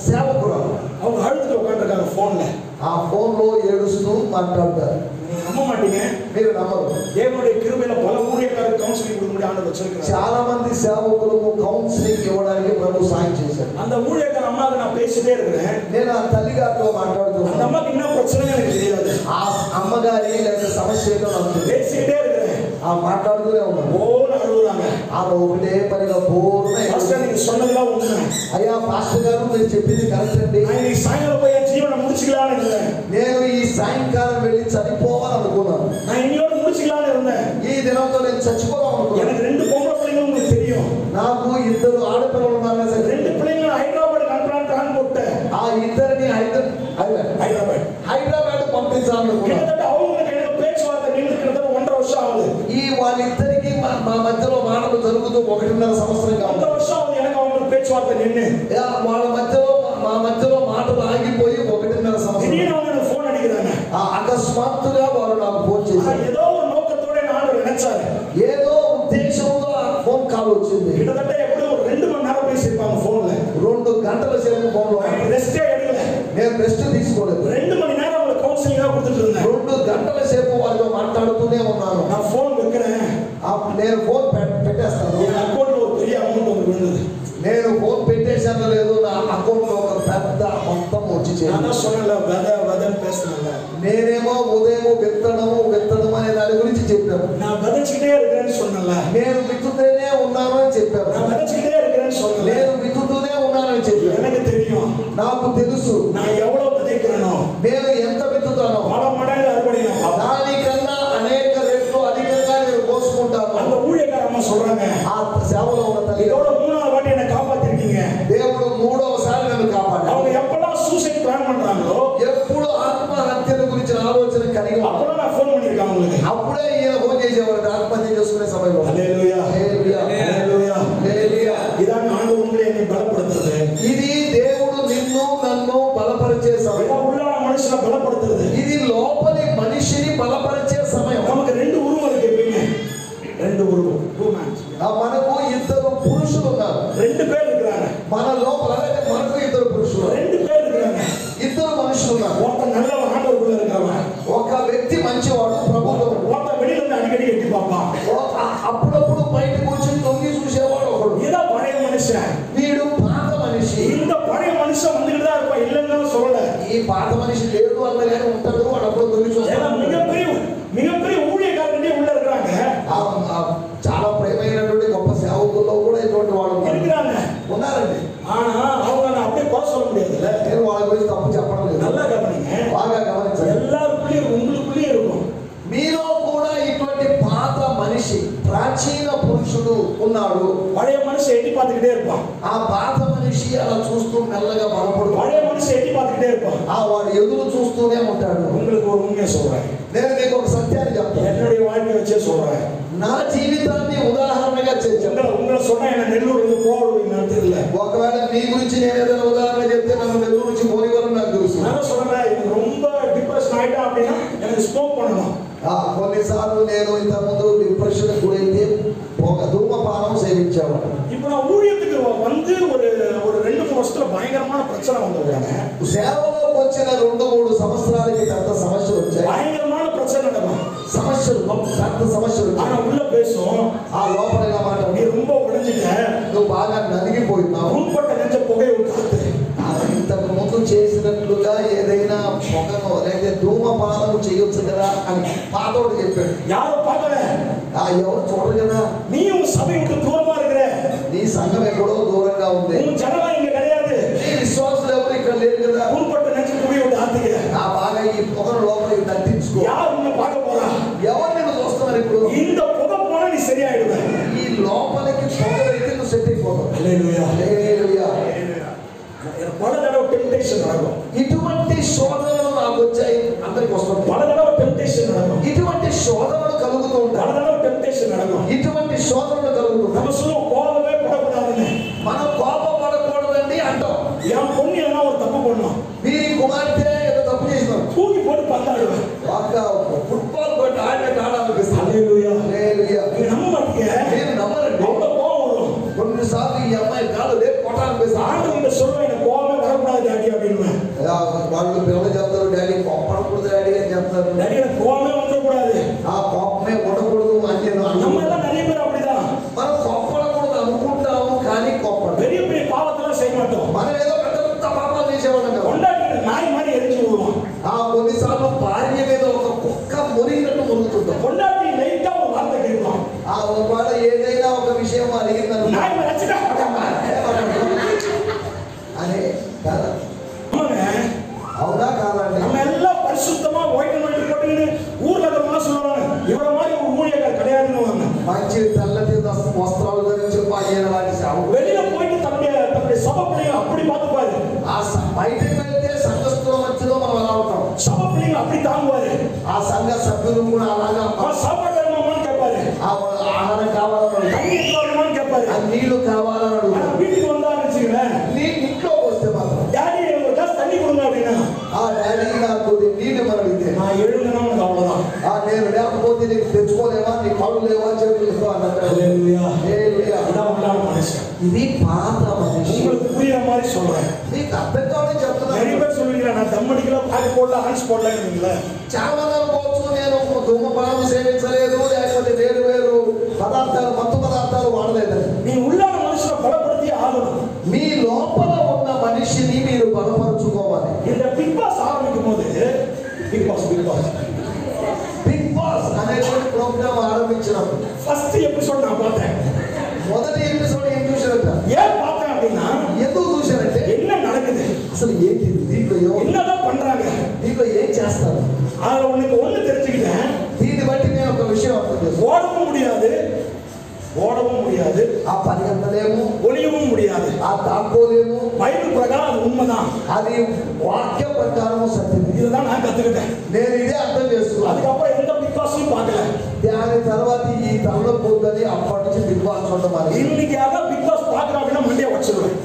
సేవకురాలు, அவங்க அழுதுட்டு உட்காந்துருக்காங்க ఫోన్ல. ఆ ఫోన్ లో ఏడుస్తూ మాట్లాడతారు. నమ్మ మాட்டீங்க, మీరు నమ్మరు. దేవుడి కృపలో పల ఊழிయకారులకు కౌన్సిలింగ్ கொடுக்க ఆండவர் வச்சிருக்காరు. చాలా మంది సేవకులకు కౌన్సిలింగ్ ఇవ్వడానికి ప్రభు సాయం చేశారు. அந்த ஊழியக்கார అమ్మకి நான் பேசிட்டே இருக்கேன். నేను ఆ తల్లిగారితో మాట్లాడుతున్నాను. அந்த అమ్మకి என்ன பிரச்சனை எனக்கு தெரியாது. ఆ అమ్మగారి లేదా సమస్య ఏంటో నాకు பேசிட்டே இருக்கேன். ఆ మాట్లాడుతూనే ఉన్నాను. ఓన్ అడుగుறாங்க. ఆమె ఒకటే పనిగా పూర్ణ పాస్టర్ நீங்க சொன்னதெல்லாம் உண்மை. అయ్యా పాస్టర్ గారు మీరు చెప్పింది కరెక్ట్ అండి. நான் ఈ సాయంత్రం పోయి జీవనం முடிச்சுக்கலாம்னு இருந்தேன். నేను ఈ సాయంకాలం వెళ్ళి చనిపోవాలనుకున్నాను. நான் இன்னையோட முடிச்சுக்கலாம்னு இருந்தேன். ఈ దినంతో నేను చచ్చిపోవాలనుకున్నాను. எனக்கு 2 பொம்பளை பிள்ளைங்க உங்களுக்கு தெரியும். నాకు 2 ఆడపిల్లలు ఉన్నారు. 2 பிள்ளைங்க హైదరాబాద్ కంట్రాక్ట్ ప్లాన్ போட்டேன். ఆ ఇద్దరిని హైదరాబాద్ పంపించాలనుకున్నాను. கிட்டத்தட்ட அவங்களுக்கு எனக்கு பேச்சுவார்த்தை நின்று கிட்டத்தட்ட 1.5 வருஷம் ஆகுது. ఈ వాళ్ళిద్దరికి మా మధ్యలో మాటలు జరుగుతూ 1.5 సంవత్సరం కాదు. 1 வருஷம் ஆகுது எனக்கு அவங்களுக்கு பேச்சுவார்த்தை நின்று. వాళ్ళ మధ్యలో మా మధ్యలో మాటలు ఆగిపోయి 1.5 సంవత్సరం. திடீர்னு அவங்க எனக்கு ఫోన్ అడిగాங்க. అకస్మాత్తుగా వారు నాకు ఫోన్ చేశారు. ఏదో ஒரு నోకతోడే నాడు నిனைచారు. ఏదో ఉద్దేశంతో ఆ ఫోన్ కాల్ వచ్చింది. கிட்டத்தட்ட எப்படியும் ஒரு 2 மணி நேரம் பேசியிருப்பாங்க ఫోన్ல. 2 గంటల సేపు ఫోన్లో రెస్టే எடுக்கல. నేను రెస్ట్ తీసుకోలేదు. 2 మణి நேரம் அவங்களுக்கு కౌన్సిలింగ్ கொடுத்துட்டு இருந்தேன். 2 గంటల సేపు వాళ్ళతో మాట్లాడుతూనే ఉన్నాను. నా ఫోన్ వెక్కనే. నేను ఫోన్ పెట్టేస్తాను. నా అకౌంట్లో ఒక పెద్ద అమౌంట్ ఒకటి ఉంది. నేను ఫోన్ పెట్టేశాను లేదు, నా అకౌంట్లో ఒక పెద్ద మొత్తం వచ్చి చేయాలి. వదన్ పేస్తున్నాను. నేనేమో ఉదయం విత్తడం అనే దాని గురించి చెప్పాను. నా వదచిటే ఇరుకని சொன்னல. నేను విత్తుతూనే ఉన్నాను అని చెప్పాను. నా వదచిటే ఇరుకని சொன்னல. నేను విత్తుతూనే ఉన్నాను అని చెప్పాను. எனக்கு தெரியும். నాకు తెలుసు நான் எவ்வளவு விதைக்கிறேனோ, నేను ఎంత విత్తుతానో பல மடங்கு அறுவடை దానికన్నా అనేక రెట్లు అధికంగా నేను కోసుకుంటాను. அந்த ஊழியக்காரம்మ சொல்றாங்க, ఆ సేవలో ఉన్న తల్లి இதோட 3வது வாட்டி என்ன காப்பாத்திருக்கீங்க. దేవుడు 3వసారి నన్ను కాపాడాడు. அவங்க எப்பலாம் సూసైడ్ ప్లాన్ பண்றாங்களோ, ఎప్పుడు ఆత్మహత్యల గురించి ఆలోచన కలిగి அப்பலாம் நான் ఫోన్ பண்ணிருக்கேன் உங்களுக்கு. అప్పుడే ఈయన ఫోన్ చేసేవాడు ఆత్మహత్య చేసుకునే సమయంలో. హల్లెలూయా, హల్లెలూయా, హల్లెలూయా, హల్లెలూయా. ఇదాన్ని ఆండவர் உங்களை என்னை பலப்படுத்துறது. ఇది దేవుడు నిన్ను నన్ను బలపరిచే సమయం. உள்ளான மனுஷனை பலப்படுத்துறது. ఇది లోపలి మనిషిని బలపరిచే సమయం. நமக்கு 2 உருவம் இருக்கு. எப்பவுமே 2 உருவம். మనకు 2 పురుషులు ఉన్నారు. 2 பேர் இருக்காங்க. మన లోపల మనకు 2 పురుషులు, 2 பேர் இருக்காங்க. 2 మనుషులు ఉన్నారు. ఒక நல்லவன் ஆண்டவருக்குள்ள இருக்காங்க. ఒక వ్యక్తి మంచివాడు ప్రభువులో. ఒక வெளியில இருந்து அடிக்கடி எட்டி பார்ப்பான். అప్పుడప్పుడు బయటకు వచ్చి తొంగి చూసేవాడు ఒకడు. ఇదా పழைய మనిషి. వీడు పాత మనిషి. இந்த பழைய மனுஷன் வந்துகிட்டு தான் இருப்பான். இல்லைன்னு சொல்லல. ఈ పాత మనిషి లేడు అన్నగానే ఉంటాడు. వాడు అప్పుడు తొంగి చూస్తాడు. మిగపరి ஊழியக்காரங்க உள்ள இருக்காங்க. చాలా ప్రేమైనటువంటి గొప్ప సేవకుల్లో కూడా ఇటువంటి వాళ్ళు ఉన్నారండి. ஆனா அவங்க அப்படியே குறை சொல்ல முடியாதுல்ல. నేను వాళ్ళ గురించి తప్పు చెప్పడం లేదు. நல்லா கவனிங்க, బాగా గమనించండి. எல்லாருக்குள்ளேயும் உங்களுக்குள்ளேயே இருக்கும். మీలో కూడా ఇటువంటి పాత మనిషి ప్రాచీన పురుషుడు ఉన్నాడు. பழைய மனுஷன் எட்டி பார்த்துக்கிட்டே இருப்பான். ఆ పాత మనిషి అలా చూస్తూ మెల్లగా బలపడు. பழைய மனுஷன் எட்டி பார்த்துக்கிட்டே இருப்பான். వాడు ఎదురు చూస్తూనే ఉంటాడు. உங்களுக்கு ஒரு உண்மையை சொல்றேன். నేను నీకు ఒక సత్యాన్ని చెప్తాను. என்னுடைய வாழ்க்கையை வச்சே சொல்றேன். నా జీవితాన్ని ఉదాహరణగా చెప్తాను. உங்களை சொன்னா என்ன నెల్లూరు இருந்து போடுவீங்கன்னு தெரியல. ఒకవేళ మీ గురించి నేను ఏదైనా ఉదాహరణ చెప్తే నన్ను నెల్లూరు నుంచి పోనివారు నాకు తెలుసు. நான் சொல்றேன், எனக்கு ரொம்ப டிப்ரெஷன் ஆயிட்டா அப்படின்னா எனக்கு ஸ்மோக் பண்ணணும். కొన్నిసార్లు నేను ఇంతకుముందు డిప్రెషన్ గురైతే ఒక ధూమపానం సేవించేవాడు. ఇప్పుడు నా ஊழியத்துக்கு வந்து ஒரு 2-3 வருஷத்துல பயங்கரமான பிரச்சனை வந்ததுங்க. సేవలోకి వచ్చిన 2-3 సంవత్సరాలకి పెద్ద సమస్యలు వచ్చాయి. பயங்கரமான பிரச்சனை நடக்கும். సమస్యలు పెద్ద సమస్యలు. ஆனா உள்ள பேசும், ఆ లోపల మాట நீ ரொம்ப உடைஞ்சிட்ட, నువ్వు బాగా నలిగిపోయినావు. உள்பட்ட நெஞ்ச புகையை விட்டு ఇంతకు ముందు చేసినట్లుగా ఏదైనా పొగను లేదా ధూమపానం చేయొచ్చు కదా అని పాతోడు చెప్పాడు. யாரும் பார்க்கல, ఎవరు చూడరు కదా. நீ உன் சபைக்கு தூரமா இருக்கிற, నీ సంఘం ఎక్కడో దూరంగా ఉంది. உன் ஜனமா இங்க கிடையாது, నీ విశ్వాసులు ఎవరు ఇక్కడ లేరు కదా. உள்பட்ட நெஞ்ச புகையை விட்டு ஆத்துக்க. బాగా ఈ పొగను లోపల లోపలికి తట్టించుకో. யார் உன்னை பார்க்க போறா? ఎవరు నిన్ను చూస్తున్నారు ఇప్పుడు? இந்த புகை போனா நீ சரியாயிடுவே. ఈ లోపలికి పొగలైతే నువ్వు సెట్ అయిపోతావు. హల్లెలూయా, హల్లెలూయా. పల దడవ టెంప్టేషన్ రాగో. ఇటువంటి శోధనలు నాకు వచ్చాయి, అందరికి వస్తుంది. పల దడవ టెంప్టేషన్ రాగో. ఇటువంటి శోధనలు కలుగుతూ ఉంటాయి. పల దడవ టెంప్టేషన్ రాగో. ఇటువంటి శోధనలు కలుగుతూ நம்ம சொல்லுவோம் கோபமே படக்கூடாதுன்னு. మనం కోపపడకూడదండి అంటాం. என் பொண்ணு ஏதோ ஒரு தப்பு பண்ணோம், మీ కుమార్తె ఏదో తప్పు చేసినారు, தூக்கி போட்டு பந்தாடுவேன். ఒక ఫుట్బాల్ కొట్టి ఆడాలనిపిస్తుంది. హల్లెలూయా, హల్లెలూయా. நீங்க நம்ப மாட்டீங்க, నేను నమ్మరండి. அவ்வளவு கோபம் வரும். కొన్నిసార్లు ఈ అమ్మాయి కాదు రేపు కొట్టాలనిపిస్తుంది. ஆண்டவங்க சொல்லுவேன் எனக்கு கோபமே வரக்கூடாது டாடி அப்படின்னுவேன். వాళ్ళు పిల్లలు చెప్తారు, డాడీ కోపడకూడదు డాడీ అని చెప్తారు. டாடி எனக்கு கோபமே வந்துடக்கூடாது, ఆ కోపమే ఉండకూడదు అని నేను நம்ம అనుకుంటాను. எல்லாம் நிறைய பேர் அப்படிதான். మనం కోపడకూడదు అనుకుంటాము కానీ కోపడం. பெரிய பெரிய பாவத்தெல்லாம் செய்ய மாட்டோம். మనం ఏదో పెద్ద పెద్ద పాపాలు చేసేవాళ్ళం కదా. கொண்டாடி நாய் மாதிரி எரிஞ்சு விடுவோம். కొన్నిసార్లు భార్య మీద ఒక కుక్క మురిగినట్టు మురుగుతుంటాం. கொண்டாடி லைட்டா ஒரு வார்த்தை கேட்போம், ఒకవేళ ఏదైనా ఒక విషయం అడిగిందని நாய் மாதிரி வச்சுட்டா అనే కాదా? ஆமாங்க. అవునా కాదండి? நம்ம எல்லாம் பரிசுத்தமா ஒயிட் போட்டுக்கிட்டு ஊர்ல இருக்கிறவங்க சொல்லுவாங்க இவர மாதிரி ஒரு ஊழியர்கள் கிடையாதுன்னு. మంచి తెల్లటి వస్త్రాలు ధరించి வெளியில போயிட்டு தன்னுடைய சபை பிள்ளைங்க அப்படி பார்த்துப்பாரு. బయటకు వెళ్తే సంఘస్థుల మధ్యలో మనం అలా ఉంటాం. சபை பிள்ளைங்க அப்படி தாங்குவாரு. ఆ సంఘ సభ్యులు కూడా అలాగా சாப்பாடு வேணுமான்னு கேட்பாரு, ఆహారం కావాలని, தண்ணி வேணுமான்னு கேட்பாரு, నీళ్లు కావాలని అడుగుతారు. வீட்டுக்கு வந்தா வச்சுக்கிறேன் నీ ఇంట్లో వస్తే మాత్రం டாடி ஒரு கிளாஸ் தண்ணி கொடுங்க அப்படின்னா ఆ డాడీ నాకు నీళ్ళు మనం అడిగితే நான் எழுதுனா உனக்கு அவ்வளவுதான். నేను లేకపోతే నీకు తెచ్చుకోలేవా, నీ కళ్ళు లేవా, చేతులు లేవా అన్నట్టు. హల్లెలూయా. హల్లెలూయా. அதான் உண்டான மனுஷன். ఇది పాత మనిషి. உங்களுக்கு புரியுற மாதிரி சொல்றேன். నీకు అర్థం కావాలని நிறைய చెప్తున్నాను. பேர் சொல்லுவீங்களா நான் தம் அடிக்கல பாதி போடல ஹான்ஸ் போடலங்கிறீங்களா? చాలా మంది అనుకోవచ్చు నేను ధూమపానం సేవించలేదు, లేకపోతే వేరు వేరు పదార్థాలు మత్తు పదార్థాలు వాడలేదని. நீ உள்ளான மனுஷனை பலப்படுத்தி ஆகணும். మీ లోపల ఉన్న మనిషిని మీరు బలపరుచుకోవాలి. இந்த பிக் பாஸ் ஆரம்பிக்கும் போது பிగ్ பாஸ் బిగ్ బాస్ అనేటువంటి ప్రోగ్రామ్ ఆరంభించినప్పుడు ஃபர்ஸ்ட் எபிசோட் நான் பார்த்தேன். మొదటి ఎపిసోడ్ ఏం చూశారంట? ஏன் பார்த்தேன் அப்படின்னா ఎందుకు చూశారంటే என்ன நடக்குது, అసలు ఏంటి దీంట్లో, என்னதான் பண்றாங்க, దీంట్లో ఏం చేస్తారు. அதுல உனக்கு ஒண்ணு தெரிஞ்சுக்கிட்டேன், దీన్ని బట్టి నేను ఒక విషయం అర్థం చేస్తాను. ஓடவும் முடியாது, ఆ పరిగెత్తలేము, ஒளியவும் முடியாது. ఆ దాక్కోలేము. பைபிள் பிரகாரம் அது உண்மைதான். అది వాక్య ప్రకారం సత్యం. இதுதான் நான் கத்துக்கிட்டேன். నేను ఇదే అర్థం చేస్తున్నాను. அதுக்கப்புறம் எந்த பிக் பாஸையும் பார்க்கல. దాని తర్వాత ఈ తరలో పోద్దని అప్పటి నుంచి బిగ్ బాస్ చూడడం మానేశాను. இன்னைக்கு யாராவது பிக் பாஸ் பார்க்கறா அப்படின்னா மண்டைய வச்சிருவேன்.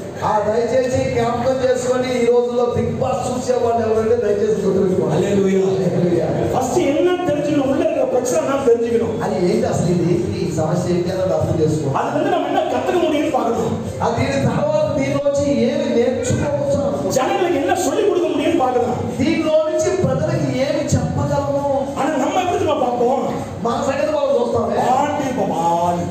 దయచేసి జ్ఞాపకం చేసుకొని ఈ రోజుల్లో బిగ్ బాస్ చూసేవాళ్ళు ఎవరంటే దయచేసి గుర్తుపెట్టుకోండి. హల్లెలూయా. ఫస్ట్ என்ன தெரிஞ்சுக்கணும், உள்ள இருக்கிற பிரச்சனை நான் தெரிஞ்சுக்கணும். అది ఏంటి అసలు ఇది ఈ సమస్య ఏంటి అన్నది అర్థం చేసుకోండి. அது வந்து நம்ம என்ன கத்துக்க முடியும்னு பார்க்கணும். దీని తర్వాత దీనిలోంచి ఏమి నేర్చుకోవచ్చు అనుకోండి. ஜனங்களுக்கு என்ன சொல்லி கொடுக்க முடியும்னு பார்க்கணும். దీనిలో నుంచి ప్రజలకు ఏమి చెప్పగలము. ஆனா நம்ம எப்படி பார்ப்போம், మన సంగతి మనం చూస్తామే. பாண்டி பபால்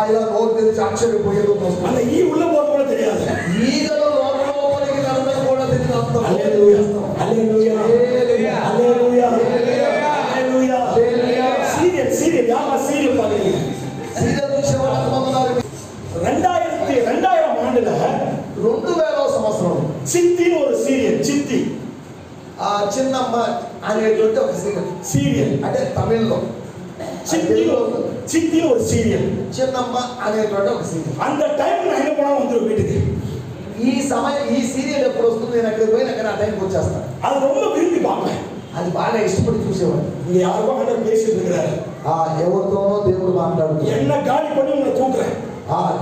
ఇలా నోరు తెరిచి ఆశ్చర్యపోయేది చూస్తాం. அந்த ஈ உள்ள போறது கூட தெரியாது. ఈగలు లోపలికి వెళ్ళడం కూడా తెలియదు. అర్థం. హల్లెలూయా. హల్లెలూయా. హల్లెలూయా. హల్లెలూయా. హల్లెలూయా. సీరియల్ யாரா సీరియల్ பாக்குறீங்க? సీరియల్ చూసేవాళ్ళు ఎంతమంది ఉన్నారు? 2000 ఆండుల 2000వ సంవత్సరం చిత్తిని ஒரு సీరియల్, చిత్తి ఆ చిన్నమ్మ అనేటువంటి ఒక సీరియల్ అంటే తమిళ్లో చిత్తిని ஒரு సీరియల్, చిన్నమ్మ అనేటువంటి ఒక సీరియల్. அந்த டைம் நான் என்ன பண்ணா வந்துரும் வீட்டுக்கு. ఈ సీరియల్ ఎప్పుడు వస్తుంది, నేను అక్కడికి పోయి అక్కడ ఆ టైంకి వచ్చేస్తాను. அது ரொம்ப విரும்பి பார்ப்பேன். అది బాగా ఇష్టపడి చూసేవాడు. இங்க யாருக்கோ ஆண்டவர் பேசிட்டு இருக்கிறாரு, ఎవరితోనో దేవుడు మాట్లాడుతూ என்ன காலி பண்ணி உங்களை தூக்குறேன்,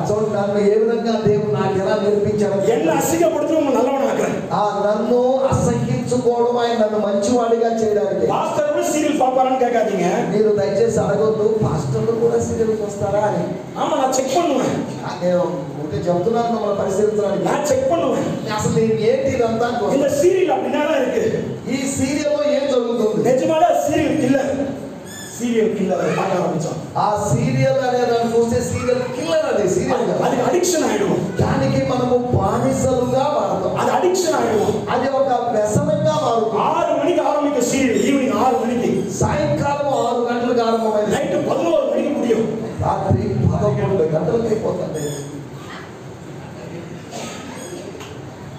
చూడండి నన్ను ఏ విధంగా దేవుడు నాకు ఎలా నేర్పించాడు, என்ன అసిగపడుతూ உங்களை நல்லவன் ஆக்குறேன். నన్ను అసహించుకోవడం, ఆయన నన్ను మంచివాడిగా చేయడానికి. పాస్టర్ కూడా సీరియల్ పాపారని கேட்காதீங்க. మీరు దయచేసి అడగొద్దు పాస్టర్లు కూడా సీరియల్ చూస్తారా అని. ஆமா நான் செக் பண்ணுவேன். నేను ఉంటే చెప్తున్నాను మిమ్మల్ని పరిశీలించడానికి. நான் చెక్ பண்ணுவேன். అసలు ఏంటి ఇదంతా. இந்த సీరియల్ அப்படின்னா இருக்கு. ఈ సీరియల్లో ఏం జరుగుతుంది? నిజమాల సీరియల్ కిల్లర్ பார்க்க ஆரம்பிச்சோம். ఆ సీరియల్ అనేదాన్ని చూస్తే సీరియల్ కిల్లర్ అది సీరియల్ అది అడిక్షన్ ఆయిடும். దానికి మనము బానిసలుగా మారుతాం. అది అడిక్షన్ ఆయిடும். అది ఒక వ్యసనంగా మారుతుంది. 6 మணிకి ఆరంభించే సీరియల్ ఈవినింగ్ 6 మணிకి, సాయంకాలం 6 గంటలకు ఆరంభమైంది, నైట్ 11 మணிకి முடியும், రాత్రి 11 గంటలకు అయిపోతుంది.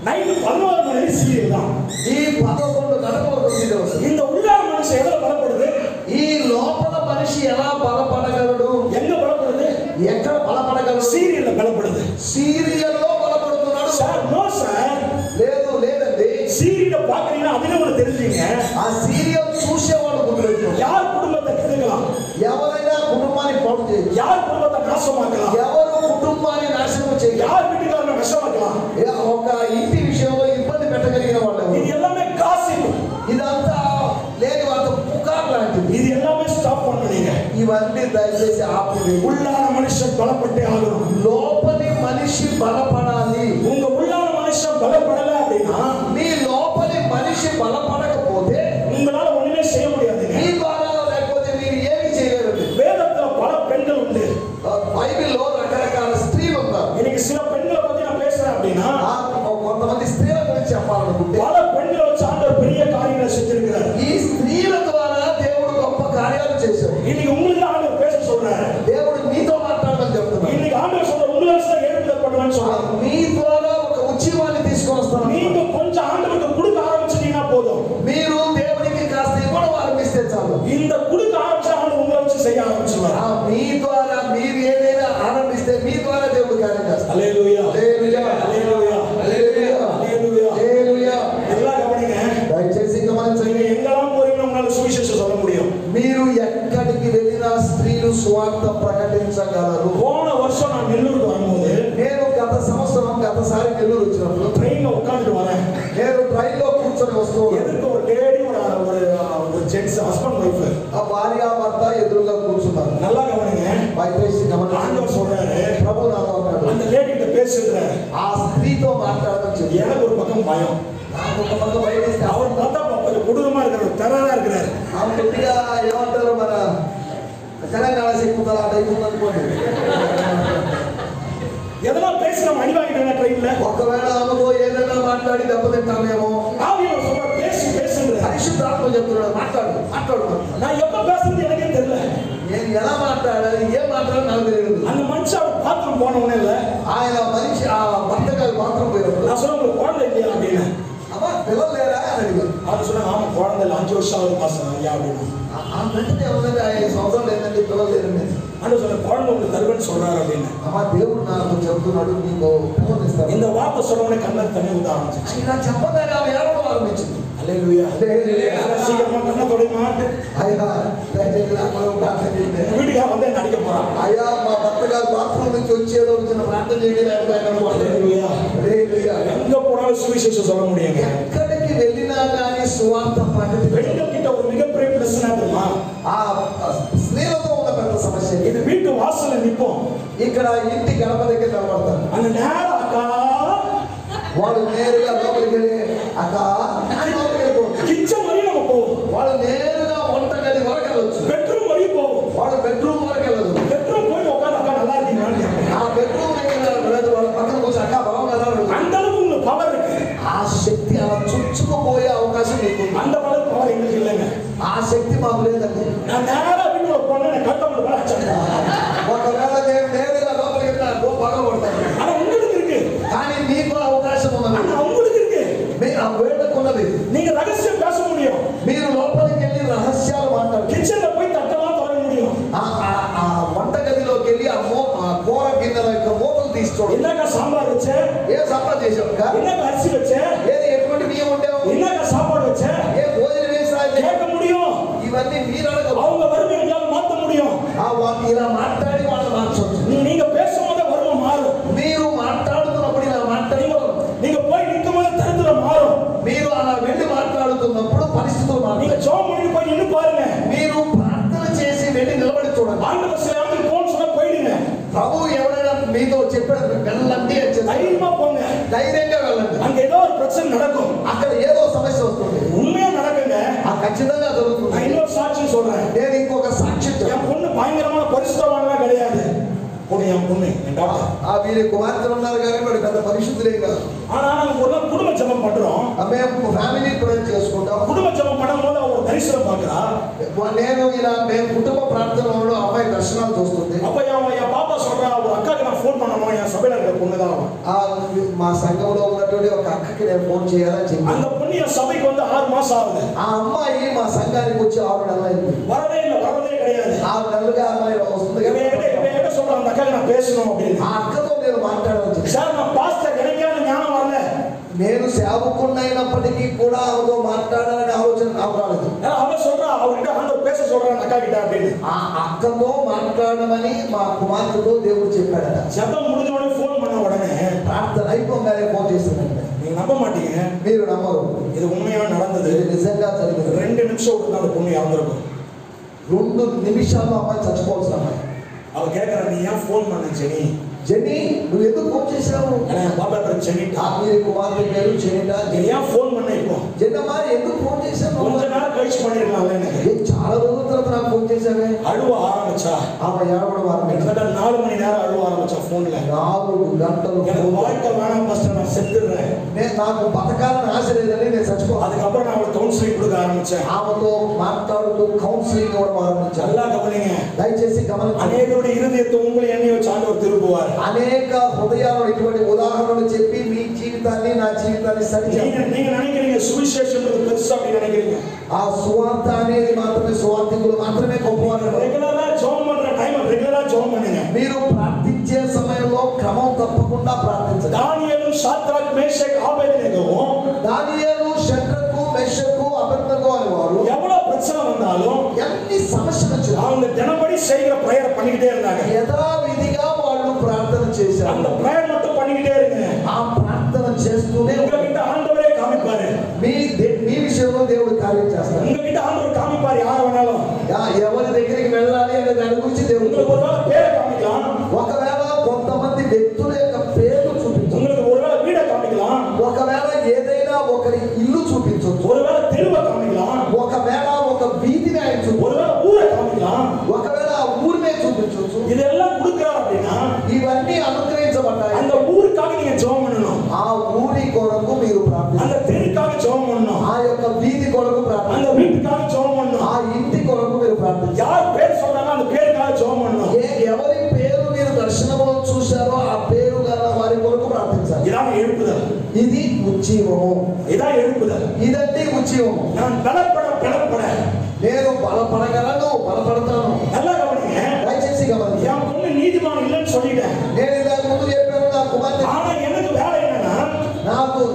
నైట్ 11 மணி సీరియల్ தான். ఈ 11 గంటల వరకు సీరియల్ వస్తుంది. இந்த உள்ளான மனுஷன் మనిషి ఎలా బలపడగలడు? எங்க பலப்படுது? ఎక్కడ బలపడగలడు? சீரியல்ல பலப்படுது. సీరియల్లో బలపడుతున్నాడు. Sir no sir. లేదండి. சீரியல பாக்குறீங்கன்னா அதுல ஒண்ணு தெரிஞ்சுங்க. ఆ సీరియల్ చూసేవాడు గుర్తుపెట్టుకో. யார் కుటుంబத்தை கெடுக்கலாம்? ఎవరైనా కుటుంబాన్ని పాడు చేయొచ్చు. யார் కుటుంబத்தை నాశనமாக்கலாம்? ఎవరు కుటుంబాన్ని నాశనం చేయగలరు? யார் வீட்டுக்காரனை விஷமாக்கலாம்? ఒక ఇంటి విషయంలో ఇబ్బంది పెట్టగలిగిన వాళ్ళు. ఇది எல்லாமே காசிப். ఇదంతా లేని వాళ్ళ పుకార్ లాంటిది. ఇది எல்லாமே స్టాప్ பண்ணுங்க. ఇవన్నీ దయచేసి ఆపండి. உள்ளான மனுஷன் பலப்பட்டே ஆகணும். లోపలి మనిషి బలపడాలి. உங்க உள்ளான மனுஷன் பலப்படல அப்படின்னா, మీ లోపలి మనిషి బలపడకపోతే உங்களால ஒண்ணுமே செய்ய முடியாதுங்க. మీ ద్వారా లేకపోతే మీరు ఏమి చేయలేరు. வேதத்துல பல பெண்கள் உண்டு. బైబిల్లో రకరకాల స్త్రీలు ఉన్నారు. இன்னைக்கு சில பெண்களை பத்தி நான் பேசுறேன் அப்படின்னா, కొంతమంది స్త్రీల గురించి చెప్పాలనుకుంటే பல பெண்களை வச்சு ஆண்டவர் பெரிய காரியங்களை செஞ்சிருக்கிறார். ఈ స్త్రీల ద్వారా దేవుడు గొప్ప కార్యాలు చేశాడు. இன்னைக்கு உங்களுக்கு ஆண்டவர் பேச சொல்றாரு. దేవుడు మీతో మాట్లాడమని చెప్తున్నాడు. இன்னைக்கு ஆண்டவர் சொல்ற உங்களை வச்சு தான் ஏற்படுத்த பண்ணுவேன்னு சொல்றாரு. మీ ద్వారా ఒక ఉద్యమాన్ని తీసుకొని వస్తాను. நீங்க கொஞ்சம் ஆண்டவருக்கு கொடுக்க ஆரம்பிச்சிட்டீங்கன்னா போதும். మీరు దేవునికి కాస్త ఇవ్వడం ఆరంభిస్తే చాలు. இந்த கொடுக்க ஆரம்பிச்ச ஆண்டவர் உங்களை வச்சு செய்ய ஆரம்பிச்சுவார். మీ ద్వారా మీరు ఏదైనా ఆరంభిస్తే మీ ద్వారా దేవుడు కార్యం చేస్తాడు. హల్లెలూయా హల్లెలూయా హల్లెలూయా హల్లెలూయా హల్లెలూయా హల్లెలూయా. எல்லாம் கவனிங்க. దయచేసి గమనించండి. நீங்க எங்கெல்லாம் போறீங்களோ உங்களால சுவிசேஷம் சொல்ல முடியும். మీరు ఎక్కడికి వెళ్ళినా స్త్రీలు సువార్త ప్రకటించగలరు. போன வருஷம் நான் நெல்லூருக்கு வரும்போது, నేను గతసారి నెల్లూరు వచ్చినప్పుడు ட்ரெயின்ல உட்கார்ந்துட்டு வரேன். నేను ట్రైన్ లో కూర్చొని వస్తూ எதுக்கு ஒரு லேடி ஒரு ஜென்ஸ் ஹஸ்பண்ட் வைஃப், ఆ భార్య భర్త ఎదురుగా కూర్చున్నారు. நல்லா கவனிங்க. దయచేసి గమనించండి. ஆண்டவர் சொல்றாரு, ప్రభు నాతో అన్నాడు, அந்த லேடி கிட்ட பேசுறாரு. ఆ స్త్రీతో మాట్లాడమని చెప్పి எனக்கு ஒரு பக்கம் பயம். నాకు ఒక పక్క భయమేస్తే அவர் பார்த்தா கொஞ்சம் கொடூரமா இருக்கிறார், டெரரா இருக்கிறார். ఆమె కొద్దిగా ఏమంటారు, మన తెలంగాణ సిక్కుతారు ఆ టైప్ ఉందనుకోండి. எதனா பேசி நம்ம அடி வாங்கிட்டோம் ட்ரெயின்ல. ఒకవేళ ఆమెతో ఏదైనా మాట్లాడి దెబ్బతింటామేమో. ஆவியானவர் சொல்றார், பேசுறாரு. పరిశుద్ధాత్మ చెప్తున్నాడు, మాట్లాడు. நான் எப்ப பேசுறது எனக்கே தெரியல. నేను ఎలా మాట్లాడాలి, ఏం మాట్లాడాలి నాకు తెలియదు. அந்த மனுஷன் பாத்ரூம் போனவனே இல்ல. ఆయన మనిషి ఆ భర్త గారి బాత్రూమ్ పోయినప్పుడు நான் சொன்ன உங்களுக்கு குழந்தை இல்லையா அப்படின்னு. అమ్మా పిల్లలు లేరా అని అడిగారు. அவர் சொன்னாங்க, ஆமா குழந்தை இல்லை, 5 வருஷம் ஆகுது மாசம் ஐயா அப்படின்னு. ఆ వెంటనే ఏమన్నది, 5 సంవత్సరాలు ఏంటంటే పిల్లలు లేరండి. ஆண்டு சொன்ன குழந்தை உங்களுக்கு தருவேன்னு சொல்றாரு அப்படின்னு. అమ్మా దేవుడు నాకు చెప్తున్నాడు, నీకు పిల్లలు ఇస్తాను. இந்த வார்த்தை சொன்னவனே కళ్ళ తనే ஊத ஆரம்பிச்சு. ఇలా చెప్పగానే ఆమె ఏడవడం ఆరంభించింది. హల్లెలూయా హల్లెలూయా. சீக்கிரமா கண்ண தொடைமா. అయ్యా దయచేసి నాకు ప్రార్థన చేయండి. வீட்டுக்கு வந்து நடிக்க போறான். అయ్యా మా భర్త గారు బాత్రూమ్ నుంచి వచ్చేదో చిన్న ప్రార్థన చేయండి. హల్లెలూయా హల్లెలూయా. எங்க போனாலும் சுவிசேஷம் சொல்ல முடியுங்க. ఎక్కడికి వెళ్ళినా కానీ సువార్త ప్రకటించ. பெண்கள் கிட்ட ஒரு மிகப்பெரிய பிரச்சனை தெரியுமா? ఆ స్త్రీలతో ఉన్న పెద్ద సమస్య இது வீட்டு வாசல்ல நிப்போம். ఇక్కడ ఇంటి గడప దగ్గర నిలబడతారు. அந்த நேரம் அக்கா వాళ్ళు నేరుగా లోపలికి వెళ్ళి అక్క లోపలికి వెళ్ళిపోవచ్చు. கிச்சன் வரையும் நம்ம போவோம். వాళ్ళు నేరుగా వంటగది వరకు వెళ్ళొచ్చు. பெட்ரூம் வரையும் போவோம். వాళ్ళు బెడ్రూమ్ వరకు వెళ్ళదు. பெட்ரூம் போய் உட்காந்து அக்கா நல்லா இருக்கீங்களான்னு கேட்பேன். ఆ బెడ్రూమ్ దగ్గర వాళ్ళ పక్కన వచ్చి అక్క బాగున్నారా அந்த அளவுக்கு உங்களுக்கு பவர் இருக்கு. ఆ శక్తి అలా చుచ్చుకుపోయే అవకాశం మీకు அந்த அளவுக்கு பவர் எங்களுக்கு இல்லைங்க. ఆ శక్తి మాకు లేదండి. நான் நேரா வீட்டுல போனேன், கட்ட மட்டும் மேல அடிச்சாங்க. ఒకవేళ నేను నేరుగా లోపలికి వెళ్ళినా బాగా పడతాను. ஆனா உங்களுக்கு இருக்கு. కానీ మీకు అవకాశం ఉన్నది. ஆனா உங்களுக்கு இருக்கு. ఆ వేడుకున్నది. நீங்க ரகசியம் பேச முடியும். మీరు లోపలికి వెళ్ళి రహస్యాలు మాట్లాడు. கிச்சன்ல போய் தட்டலாம் தர முடியும். ఆ వంటగదిలోకి వెళ్ళి ఆ కూర గిన్నెల యొక్క మూతలు తీసుకోండి. என்னக்கா சாம்பார் வச்ச, ఏ సంపా చేసావు, என்னக்கா அரிசி வச்ச, ఏది ఎటువంటి బియ్యం ఉండేవు, என்னக்கா சாப்பாடு வச்ச, ఏ భోజనం వేసాయి, கேட்க முடியும். ఇవన్నీ మీరు అడగ. அவங்க வறுமை எங்களால மாத்த முடியும். ఇలా మాట్లాడి వాళ్ళు మార్చవచ్చు. நீங்க பேசும்போது வறுமை மாறும். మీరు మాట్లాడుతున్నప్పుడు ఇలా మాట్లాడి நீங்க போய் நிக்கும்போது தரித்திரம் மாறும். మీరు అలా వెళ్ళి మాట్లాడుతున్నప్పుడు పరిస్థితులు మారుతాయి. நீங்க ஜெபம் பண்ணி போய் நின்னு பாருங்க. మీరు ప్రార్థన చేసి వెళ్ళి నిలబడి చూడండి. ஆண்டவர் சில இடத்துக்கு போன்னு சொன்னா போயிடுங்க. ప్రభు ఎవరైనా మీతో చెప్పాడు వెళ్ళండి అని చెప్పి தைரியமா போங்க. ధైర్యంగా వెళ్ళండి. அங்க ஏதோ ஒரு பிரச்சனை நடக்கும். అక్కడ ఏదో సమస్య వస్తుంది. உண்மையா நடக்குங்க. ఖచ్చితంగా జరుగుతుంది. நான் இன்னொரு சாட்சி சொல்றேன். నేను ఇంకొక సాక్ష్యం என் பொண்ணு பயங்கரமான பரிசுத்தவான்லாம் கிடையாது. என் பொண்ணு என் டாக்டர். వీరి కుమార్తెలు ఉన్నారు కానీ వాడు పెద్ద పరిశుద్ధులే కాదు. ஆனா நாங்க ஒரு நாள் குடும்ப ஜெபம் பண்றோம். మేము ఫ్యామిలీ ప్రేయర్ చేసుకుంటాం. குடும்ப ஜெபம் பண்ணும்போது அவர் தரிசனம் பார்க்கறா. నేను ఇలా మేము కుటుంబ ప్రార్థనలో అమ్మాయి దర్శనాలు చూస్తుంది. அப்ப என் பாப்பா சொல்றா, ஒரு அக்காக்கு நான் ஃபோன் பண்ணணும், என் சபையில இருக்கிற பொண்ணுதான். మా సంఘంలో ఉన్నటువంటి ఒక అక్కకి నేను ఫోన్ చేయాలని చెప్పి அந்த பொண்ணு என் சபைக்கு வந்து 6 மாசம் ஆகுது. ఆ అమ్మాయి మా సంఘానికి వచ్చి 6 నెలలు అయింది. வரவே கிடையாது. ఆ பேசணும் அப்படின்னு. ఆ అక్కతో నేను మాట్లాడాలని చెప్పి. சார் நான் பாஸ்டர் எனக்கான ஞானம் வரல. నేను సేవకున్నైనప్పటికీ కూడా ఆమెతో మాట్లాడాలనే ఆలోచన నాకు రాలేదు. அவ சொல்றா அவர்கிட்ட ஆண்டவர் பேச சொல்றான் அக்கா கிட்ட அப்படின்னு. ఆ అక్కతో మాట్లాడమని మా కుమార్తెతో దేవుడు చెప్పాడట. ஜெபம் முடிஞ்ச உடனே ஃபோன் பண்ண உடனே ప్రార్థన అయిపోగానే ఫోన్ చేశానంట. நீங்க நம்ப மாட்டீங்க, మీరు నమ్మరు, இது உண்மையா நடந்தது. ఇది నిజంగా జరిగింది. 2 நிமிஷம் விட்டு அந்த பொண்ணு இறந்துருக்கும். 2 నిమిషాల్లో అమ్మాయి చచ్చిపోవాల్సిన అమ్మాయి. அவ கேட்கறா நீ ஏன் ஃபோன் பண்ண ஜெனி? జెన్నీ నువ్వు ఎందుకు ఫోన్ చేశావు? பாப்பா பேர் ஜெனிட்டா. మీరు కుమార్తె పేరు జెనిటా. நீ ஏன் ஃபோன் பண்ண இப்போ? జెన్నమ్మా ఎందుకు ఫోన్ చేశావు? கொஞ்ச நேரம் கழிச்சு பண்ணிருக்கலாம்ல. எனக்கு చాలా రోజుల తర్వాత నాకు ఫోన్ చేశావే. அழுவ ஆரம்பிச்சா. ఆమె ఏడవడం ఆరంభించింది. கிட்டத்தட்ட 4 மணி நேரம் அழுவ ஆரம்பிச்சா ஃபோன்ல. 4 గంటలు. எனக்கு வாழ்க்கை வேணாம் பாஸ்டர், நான் செத்துறேன். నాకు బతకాలని ఆశ లేదని నేను చచ్చిపోవాలి. அதுக்கப்புறம் நான் அவளுக்கு கவுன்சிலிங் கொடுக்க ஆரம்பிச்சேன். ఆమెతో మాట్లాడుతూ కౌన్సిలింగ్ ఇవ్వడం ఆరంభించాను. நல்லா கவனிங்க, దయచేసి గమనించండి. అనేకుడి హృదయத்தை உங்களை எண்ணெய் வச்சு ஆண்டவர் திருப்புவார். అనేక హృదయాలను ఇటువంటి ఉదాహరణలు చెప్పి మీ జీవితాన్ని నా జీవితాన్ని సరిచేస్తారు. நீங்க நினைக்கிறீங்க சுவிசேஷம் பெருசா அப்படி நினைக்கிறீங்க. ఆ సువార్త అనేది మాత్రమే సువార్థికులు మాత్రమే గొప్పవారు. రెగ్యులరా జోమ్ பண்ற டைம் రెగ్యులరా జోమ్ பண்ணுங்க. మీరు ప్రార్థించే సమయంలో క్రమం తప్పకుండా ప్రార్థించండి. దానియేలు షద్రక్ మేషక్ ఆబేద్నెగో, దానియేలు షద్రకు మెషకు అబేద్నెగో అనేవారు எவ்வளவு பிரச்சனை வந்தாலும் ఎన్ని సమస్యలు వచ్చినా அவங்க தினப்படி செய்கிற பிரேயர் பண்ணிக்கிட்டே இருந்தாங்க. యథావిధిగా వాళ్ళు ప్రార్థన చేశారు. அந்த பிரேயர் மட்டும் பண்ணிக்கிட்டே இருங்க. ఆ ప్రార్థన చేస్తూనే உங்ககிட்ட ஆண்டவரே காமிப்பாரு. మీ విషయంలో దేవుడు కార్యం చేస్తాడు. உங்ககிட்ட ஆண்டவர் காமிப்பாரு யாரை வேணாலும். ఎవరి దగ్గరికి వెళ్ళాలి అనే దాని గురించి దేవుడు உங்களுக்கு ஒருவேளை பேரை காமிக்கலாம், ఒకవేళ కొంతమంది వ్యక్తుల యొక్క పేర్లు చూపించు, உங்களுக்கு ஒருவேளை வீடை காமிக்கலாம், ఒకవేళ ఏదైనా ఒకరి ఇల్లు చూపించవచ్చు, ஒருவேளை தெருவை காமிக்கலாம், ఒకవేళ ఒక వీధిని ఆయన చూపించు, ஒருவேளை ஊரை காமிக்கலாம், ఒకవేళ ఆ ఊరినే చూపించవచ్చు. இதெல்லாம் கொடுக்கிறார் அப்படின்னா ఇవన్నీ అనుగ్రహించబడ్డాయి. அந்த ஊருக்காக நீங்க ஜெபம் பண்ணணும். ఆ ఊరి కొరకు మీరు ప్రార్థించాలి. அந்த தெருக்காக ஜெபம் பண்ணணும். ఆ యొక్క వీధి కొరకు அந்த ప్రార్థించాలి. வீட்டுக்காக ஜெபம் பண்ணணும். ఆ ఇంటి కొరకు మీరు ప్రార్థించాలి. யார் பேர் சொல்றாங்க அந்த பேருக்காக ஜெபம் பண்ணணும். ఎవరి పేరు మీరు దర్శనంలో చూశారో ఆ పేరు గల వారి కొరకు ప్రార్థించాలి. இதான் எழுப்புதல். ఇది ఉజ్జీవము. இதான் எழுப்புதல். ఇదండి ఉజ్జీవము. நான் பலப்பட నేను బలపడతాను. நல்லா கவனிங்க, దయచేసి గమనించండి. என் பொண்ணு நீதிமான் இல்லைன்னு சொல்லிட்டேன். నేను ఇంతకు ముందు చెప్పాను నా కుమార్తె. ஆனா எனக்கு வேலை என்னன்னா,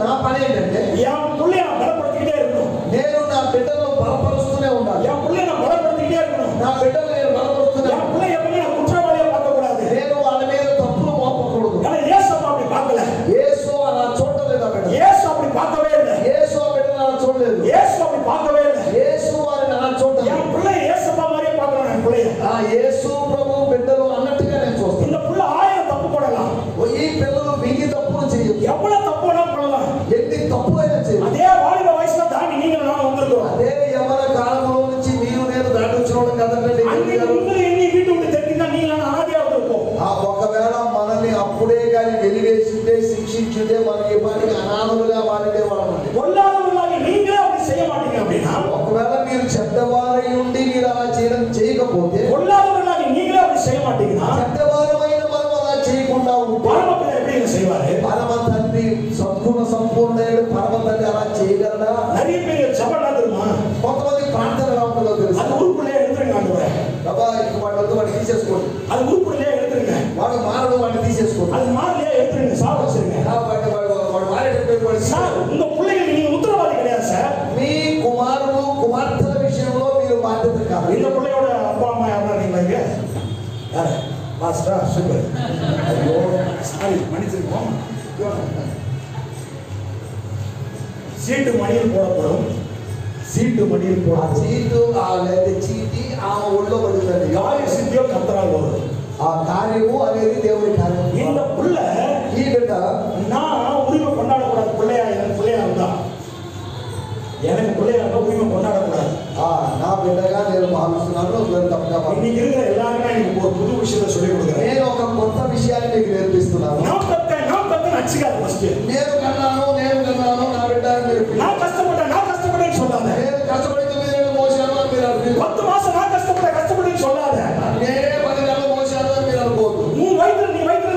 నా పని ఏంటంటే என் பிள்ளைய நான் பலப்படுத்திக்கிட்டே இருக்கணும். నేను నా బిడ్డలను బలపరుస్తూనే ఉండాలి. என் பிள்ளைய நான் பலப்படுத்திக்கிட்டே இருக்கணும். నా బిడ్డలు నేను బలపరుస్తూనే என் பிள்ளை எப்பவுமே நான் குற்றவாளியா பார்க்க கூடாது. నేను వాళ్ళ మీద తప్పులు మోపకూడదు. ஆனா ஏசப்பா அப்படி பார்க்கல. యేసు అలా చూడలేదు. ఆ బిడ్డ ஏசு அப்படி பார்க்கவே இல்லை. యేసు ఆ బిడ్డను అలా చూడలేదు. ஏசு அப்படி பார்க்கவே இல்லை. యేసు వారిని అలా చూడలేదు. என் பிள்ளை ஏசப்பா மாதிரியே பார்க்கணும். என் பிள்ளைய ఆ యేసు ప్రభు బిడ్డలు అన్నట్టుగా నేను చూస్తాను. இந்த பிள்ளை 1000 தப்பு போடலாம், ఈ పిల్లలు 1000 తప్పులు చేయొచ్చు. எவ்வளவு தப்பு வேணாலும் பண்ணலாம். ఎన్ని తప్పులైనా చేయొచ్చు. அதே வாலிப వయసులో దాన్ని நீங்க நானும் வந்திருக்கிறோம். అదే యవన కాలంలో నుంచి మీరు నేను దాటి వచ్చిన వాళ్ళం కదండి. அன்னைக்கு உங்களை எண்ணி வீட்டு விட்டு தெரிஞ்சுதான் நீங்க அனாதையா இருந்திருப்போம். ఒకవేళ మనల్ని అప్పుడే కానీ వెలివేసింటే శిక్షించుంటే మనకి ఇప్పటికి అనాథలుగా మారితే వాళ్ళండి. பொல்லாதவர்களாக நீங்களே அப்படி செய்ய மாட்டீங்க அப்படின்னா, ఒకవేళ మీరు చెడ్డవారై ఉండి మీరు అలా చేయకపోతే, பொல்லாதவர்களாக நீங்களே அப்படி செய்ய மாட்டீங்கன்னா, చెడ్డవారమైన మనం అలా చేయకుండా ఉంటే பரமபிதா எப்படி செய்வாரு? పరమ తండ్రి సద్గుణ సంపూర్ణుడైన పరమ తండ్రి అలా చేయగలడా? நிறைய பேர் ஜெபம் நடந்துருமா? కొంతమంది ప్రార్థన ఎలా ఉంటుందో తెలుసు. அது உருப்புள்ளே எடுத்துருங்க ஆண்டவரே. బాబా ఇంక వాడిని తీసేసుకోండి. அது உருப்புள்ளே எடுத்துருங்க. వాడు మారడు, వాడిని తీసేసుకోండి. அது மாறலையே எடுத்துருங்க, சாப்பிட வச்சிருங்க. వాడు మారేటప్పుడు சார், உங்க பிள்ளைகளுக்கு நீங்க உத்தரவாதி கிடையாது சார். మీ కుమారుడు కుమార్తెల విషయంలో మీరు బాధ్యత కాదు. இந்த பிள்ளையோட அப்பா அம்மா யாரா இருக்கீங்களா இங்க? யாரு? Master super. ஐயோ சாரி, மன்னிச்சிருக்கோம். சீட்டு மணியில் போடப்படும். சீட்டு மணியில் ఆ போடப்படும். చీటు లేదా చీటి ఆమె ఒళ్ళో పడుతుంది. காரிய சித்தியோ கர்த்தரால் வரும். ఆ కార్యము అనేది దేవుడి కార్యం. இந்த பிள்ளை ఈ బిడ్డ நான் உரிமை கொண்டாடக்கூடாது. பிள்ளையா எனக்கு பிள்ளையா இருந்தா, எனக்கு பிள்ளையா இருந்தா உரிமை கொண்டாடக்கூடாது. నా బిడ్డగా నేను భావిస్తున్నాను. తప్పగా இன்னைக்கு இருக்கிற எல்லாருமே எனக்கு ஒரு புது விஷயத்தை சொல்லிக் கொடுக்குறேன். నేను ఒక కొత్త విషయాన్ని మీకు నేర్పిస్తున్నాను. நான் கத்தேன் அடிச்சுக்காது. ஃபர்ஸ்ட் నేను కన్నాను నా బిడ్డ మీరు நான் கஷ்டப்பட்டேன்னு சொல்லாத. నేను కష్టపడి 9 నెలలు మోసాను అని మీరు అనుకుంటారు. 10 மாசம் நான் கஷ்டப்பட்டேன்னு சொல்லாத. నేనే 10 నెలలు మోసాను అని మీరు అనుకోవద్దు. நீ வயிற்றுல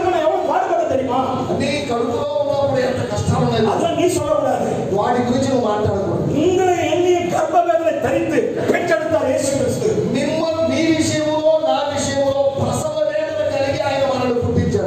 நான் எவ்வளவு பாடுபட்ட தெரியுமா? నీ కడుపులో ఉన్నప్పుడు ఎంత కష్టాలు ఉన్నాయి அதெல்லாம் நீ சொல்லக்கூடாது. వాటి గురించి నువ్వు మాట్లాడకూడదు. உங்களை எண்ணி கர்ப்பவேதனை தரித்து பெற்றெடுத்தார் இயேசு கிறிஸ்து. మిమ్మల్ని మీ విషయంలో నా విషయంలో ప్రసవ వేదన కలిగి ఆయన మనల్ని పుట్టించాడు.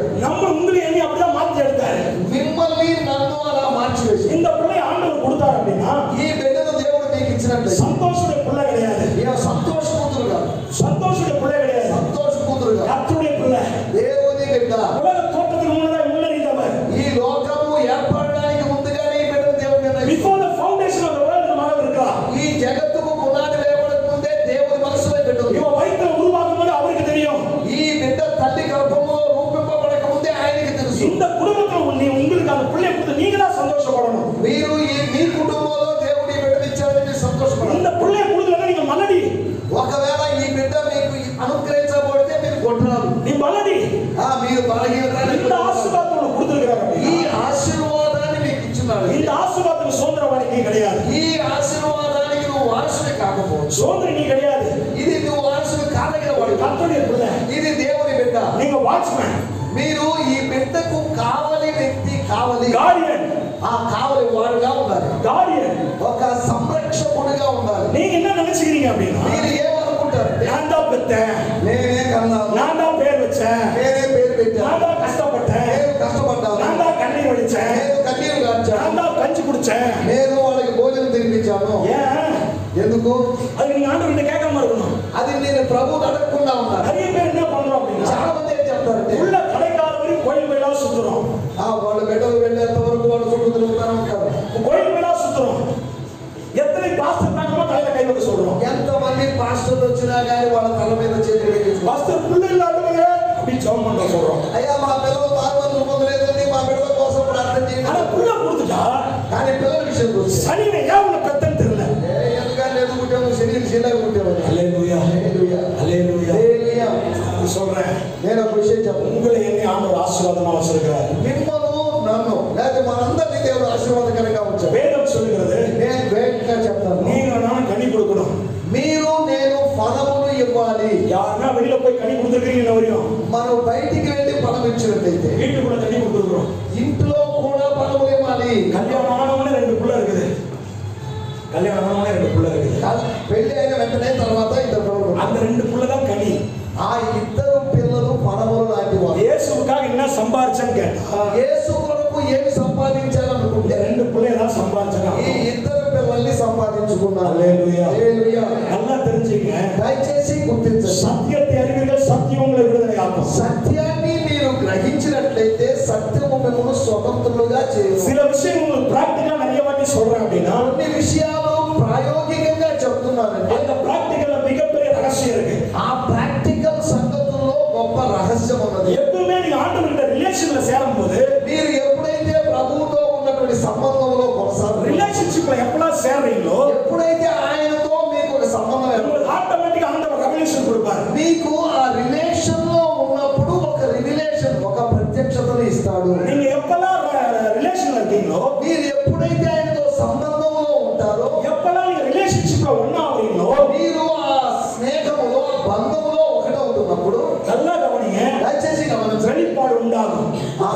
பலடி మీరు బలహీనతని இந்த ஆசீர்வாதத்தை கொடுத்திருக்கிறார். ఈ ఆశీర్వాదాన్ని మీకు ఇచ్చున్నాడు. இந்த ஆசீர்வாதத்துக்கு சுதந்திரவாதி நீ கிடையாது. ఈ ఆశీర్వాదానికి నువ్వు వారసుని కాకపోవచ్చు. சுதந்திரம் நீ கிடையாது. ఇది నువ్వు వారసుని కాదగిన వాడు. கர்த்தருடைய பிள்ளை. ఇది దేవుని బిడ్డ. நீங்க வாட்ச்மேன். మీరు ఈ బిడ్డకు కావలి వ్యక్తి, కావలి గార్డియన్. ఆ కావలి వాడుగా ఉండాలి. గార్డియన్. ఒక సంరక్షకుడిగా ఉండాలి. நீங்க என்ன நினைச்சுக்கிறீங்க அப்படின்னா, మీరు ఏమనుకుంటారు? நான் தான் பெத்தேன், నేనే కన్నాను, நான் தான் பேர் வச்சேன், నేనే పేరు పెట్టాను, நான் தான் கஷ்டப்பட்டேன், నేను కష్టపడ్డాను, நான் தான் கண்ணீர் வடிச்சேன், నేను కన్నీరు గార్చాను, நான் தான் கஞ்சி குடிச்சேன். నేను వాళ్ళకి భోజనం తినిపించాను. ஏன்? ఎందుకు? அது நீங்க ஆண்டவர்கிட்ட கேட்காம இருக்கணும். అది నేను ప్రభువుని అడగకుండా ఉన్నాను. நிறைய பேர் என்ன பண்றோம் அப்படின்னா, చాలా మంది ఏం చెప్తారంటే உள்ள கடைக்கால வரைக்கும் కోయిల్ మేళా சுத்துறோம். వాళ్ళ బిడ్డలు వెళ్ళేంత వరకు వాళ్ళు చుట్టూ తిరుగుతానే ఉంటారు. கோயில் மேளா சுத்துறோம். எத்தனை பாஸ்டர் நாம தலையில கை வைக்க சொல்றோம். ఎంతమంది పాస్టర్లు వచ్చినా కానీ వాళ్ళ తల మీద చేతులు వేసి பாஸ்டர் பிள்ளைகள் ஆளுங்களே அப்படி ஜெபம் பண்ண சொல்றோம். అయ్యా మా పిల్లలు బాగుపడలు పొందలేదండి, మా బిడ్డల కోసం ప్రార్థన చేయండి. ஆனா புள்ள கொடுத்துட்டா కానీ పిల్లల విషయం చూస్తే சனியை ஏன் உனக்கு பெத்தன்னு தெரியல. ఎందుకంటే ఎదుగుంటాము, శరీరం శీలాగా ఉంటాము. ஹல்லேலூயா, హల్లెలూయా, ஹல்லேலூயா. హల్లెలూయా. சொல்றேன், నేను ఒక విషయం చెప్పను. உங்களை என்னை ஆண்டவர் ஆசீர்வாதமா வச்சிருக்கிறார். మిమ్మల్ని నన్ను లేదా మనందరినీ దేవుడు ఆశీర్వాదకరంగా ఉంచారు. வேதம் சொல்லுகிறது, నేను వేగంగా చెప్తాను, நீங்க நான் கனி கொடுக்கணும். మీరు నేను ఫలములు ఇవ్వాలి. யாருன்னா வெளியில போய் கனி கொடுத்துருக்கீங்க வரையும், మనం బయటికి వెళ్ళి ఫలం ఇచ్చినట్లయితే வீட்டுக்குள்ள கனி கொடுத்துருக்கோம். ఇంట్లో కూడా ఫలములు ఇవ్వాలి. கல்யாணம் ஆனவனே 2 புள்ள இருக்குது. கல்யாணம் ஆனவனே 2 புள்ள இருக்குது. పెళ్లి అయిన వెంటనే తర్వాత ఇద్దరు పిల్లలు. அந்த 2 புள்ள தான் கனி. ఆ ఇద్దరు పిల్లలు ఫలములు లాంటి వారు. இயேசுவுக்காக என்ன சம்பாரிச்சேன்னு கேட்டா, యేసు కొరకు ఏమి సంపాదించాలనుకుంటే 2 பிள்ளைய தான் சம்பாரிச்சாங்க. ఈ ఇద్దరు పిల్లల్ని సంపాదించుకున్నారు. హల్లెలూయా. హల్లెలూయా. நல்லா தெரிஞ்சுங்க, దయచేసి గుర్తించండి. సత్యத்தை அறிவீர்கள், సత్యం உங்களை విడుదலை ஆக்கும். సత్యాన్ని మీరు గ్రహించినట్లయితే సత్యము మిమ్మల్ని స్వతంత్రులుగా చేస్తుంది. சில விஷயம் உங்களுக்கு பிராக்டிக்கலா நிறைய வாட்டி சொல்றேன் அப்படின்னா, కొన్ని విషయాలు ప్రాయోగికంగా చెప్తున్నానంటే அந்த பிராக்டிக்கல்ல மிகப்பெரிய ரகசியம் இருக்கு. ఆ ప్రాక్టికల్ సంగతుల్లో గొప్ప రహస్యం ఉన్నది. எப்பவுமே நீங்க ஆண்டவர்கிட்ட ரிலேஷன்ல சேரும்போது, మీరు ఎప్పుడైతే ప్రభువుతో ఉన్నటువంటి సంబంధంలో కొనసాగుతారో, ரிலேஷன்ஷிப்ல எப்பலாம் சேர்றீங்களோ, ఎప్పుడైతే ఆయనతో మీకు ఒక సంబంధం ఏర్పడుతుందో, உங்களுக்கு ఆటోమేటిక్ ఆண்டவர் రెవల్యూషన్ கொடுப்பாரு. మీకు ఆ రిలేషన్ లో ఉన్నప్పుడు ఒక రివిలేషన్, ఒక ప్రత్యక్షతను ఇస్తాడు. நீங்க எப்பலாம் ரிலேஷன்ல இருக்கீங்களோ, మీరు ఎప్పుడైతే ఆయనతో సంబంధంలో ఉంటారో, எப்பலாம் நீங்க ரிலேஷன்ஷிப்ல ஒண்ணா ஆவீங்களோ, మీరు ఆ స్నేహములో బంధములో ఒకటవుతున్నప్పుడు நல்லா கவனிங்க, దయచేసి గమనించండి, வெளிப்பாடு உண்டாகும்,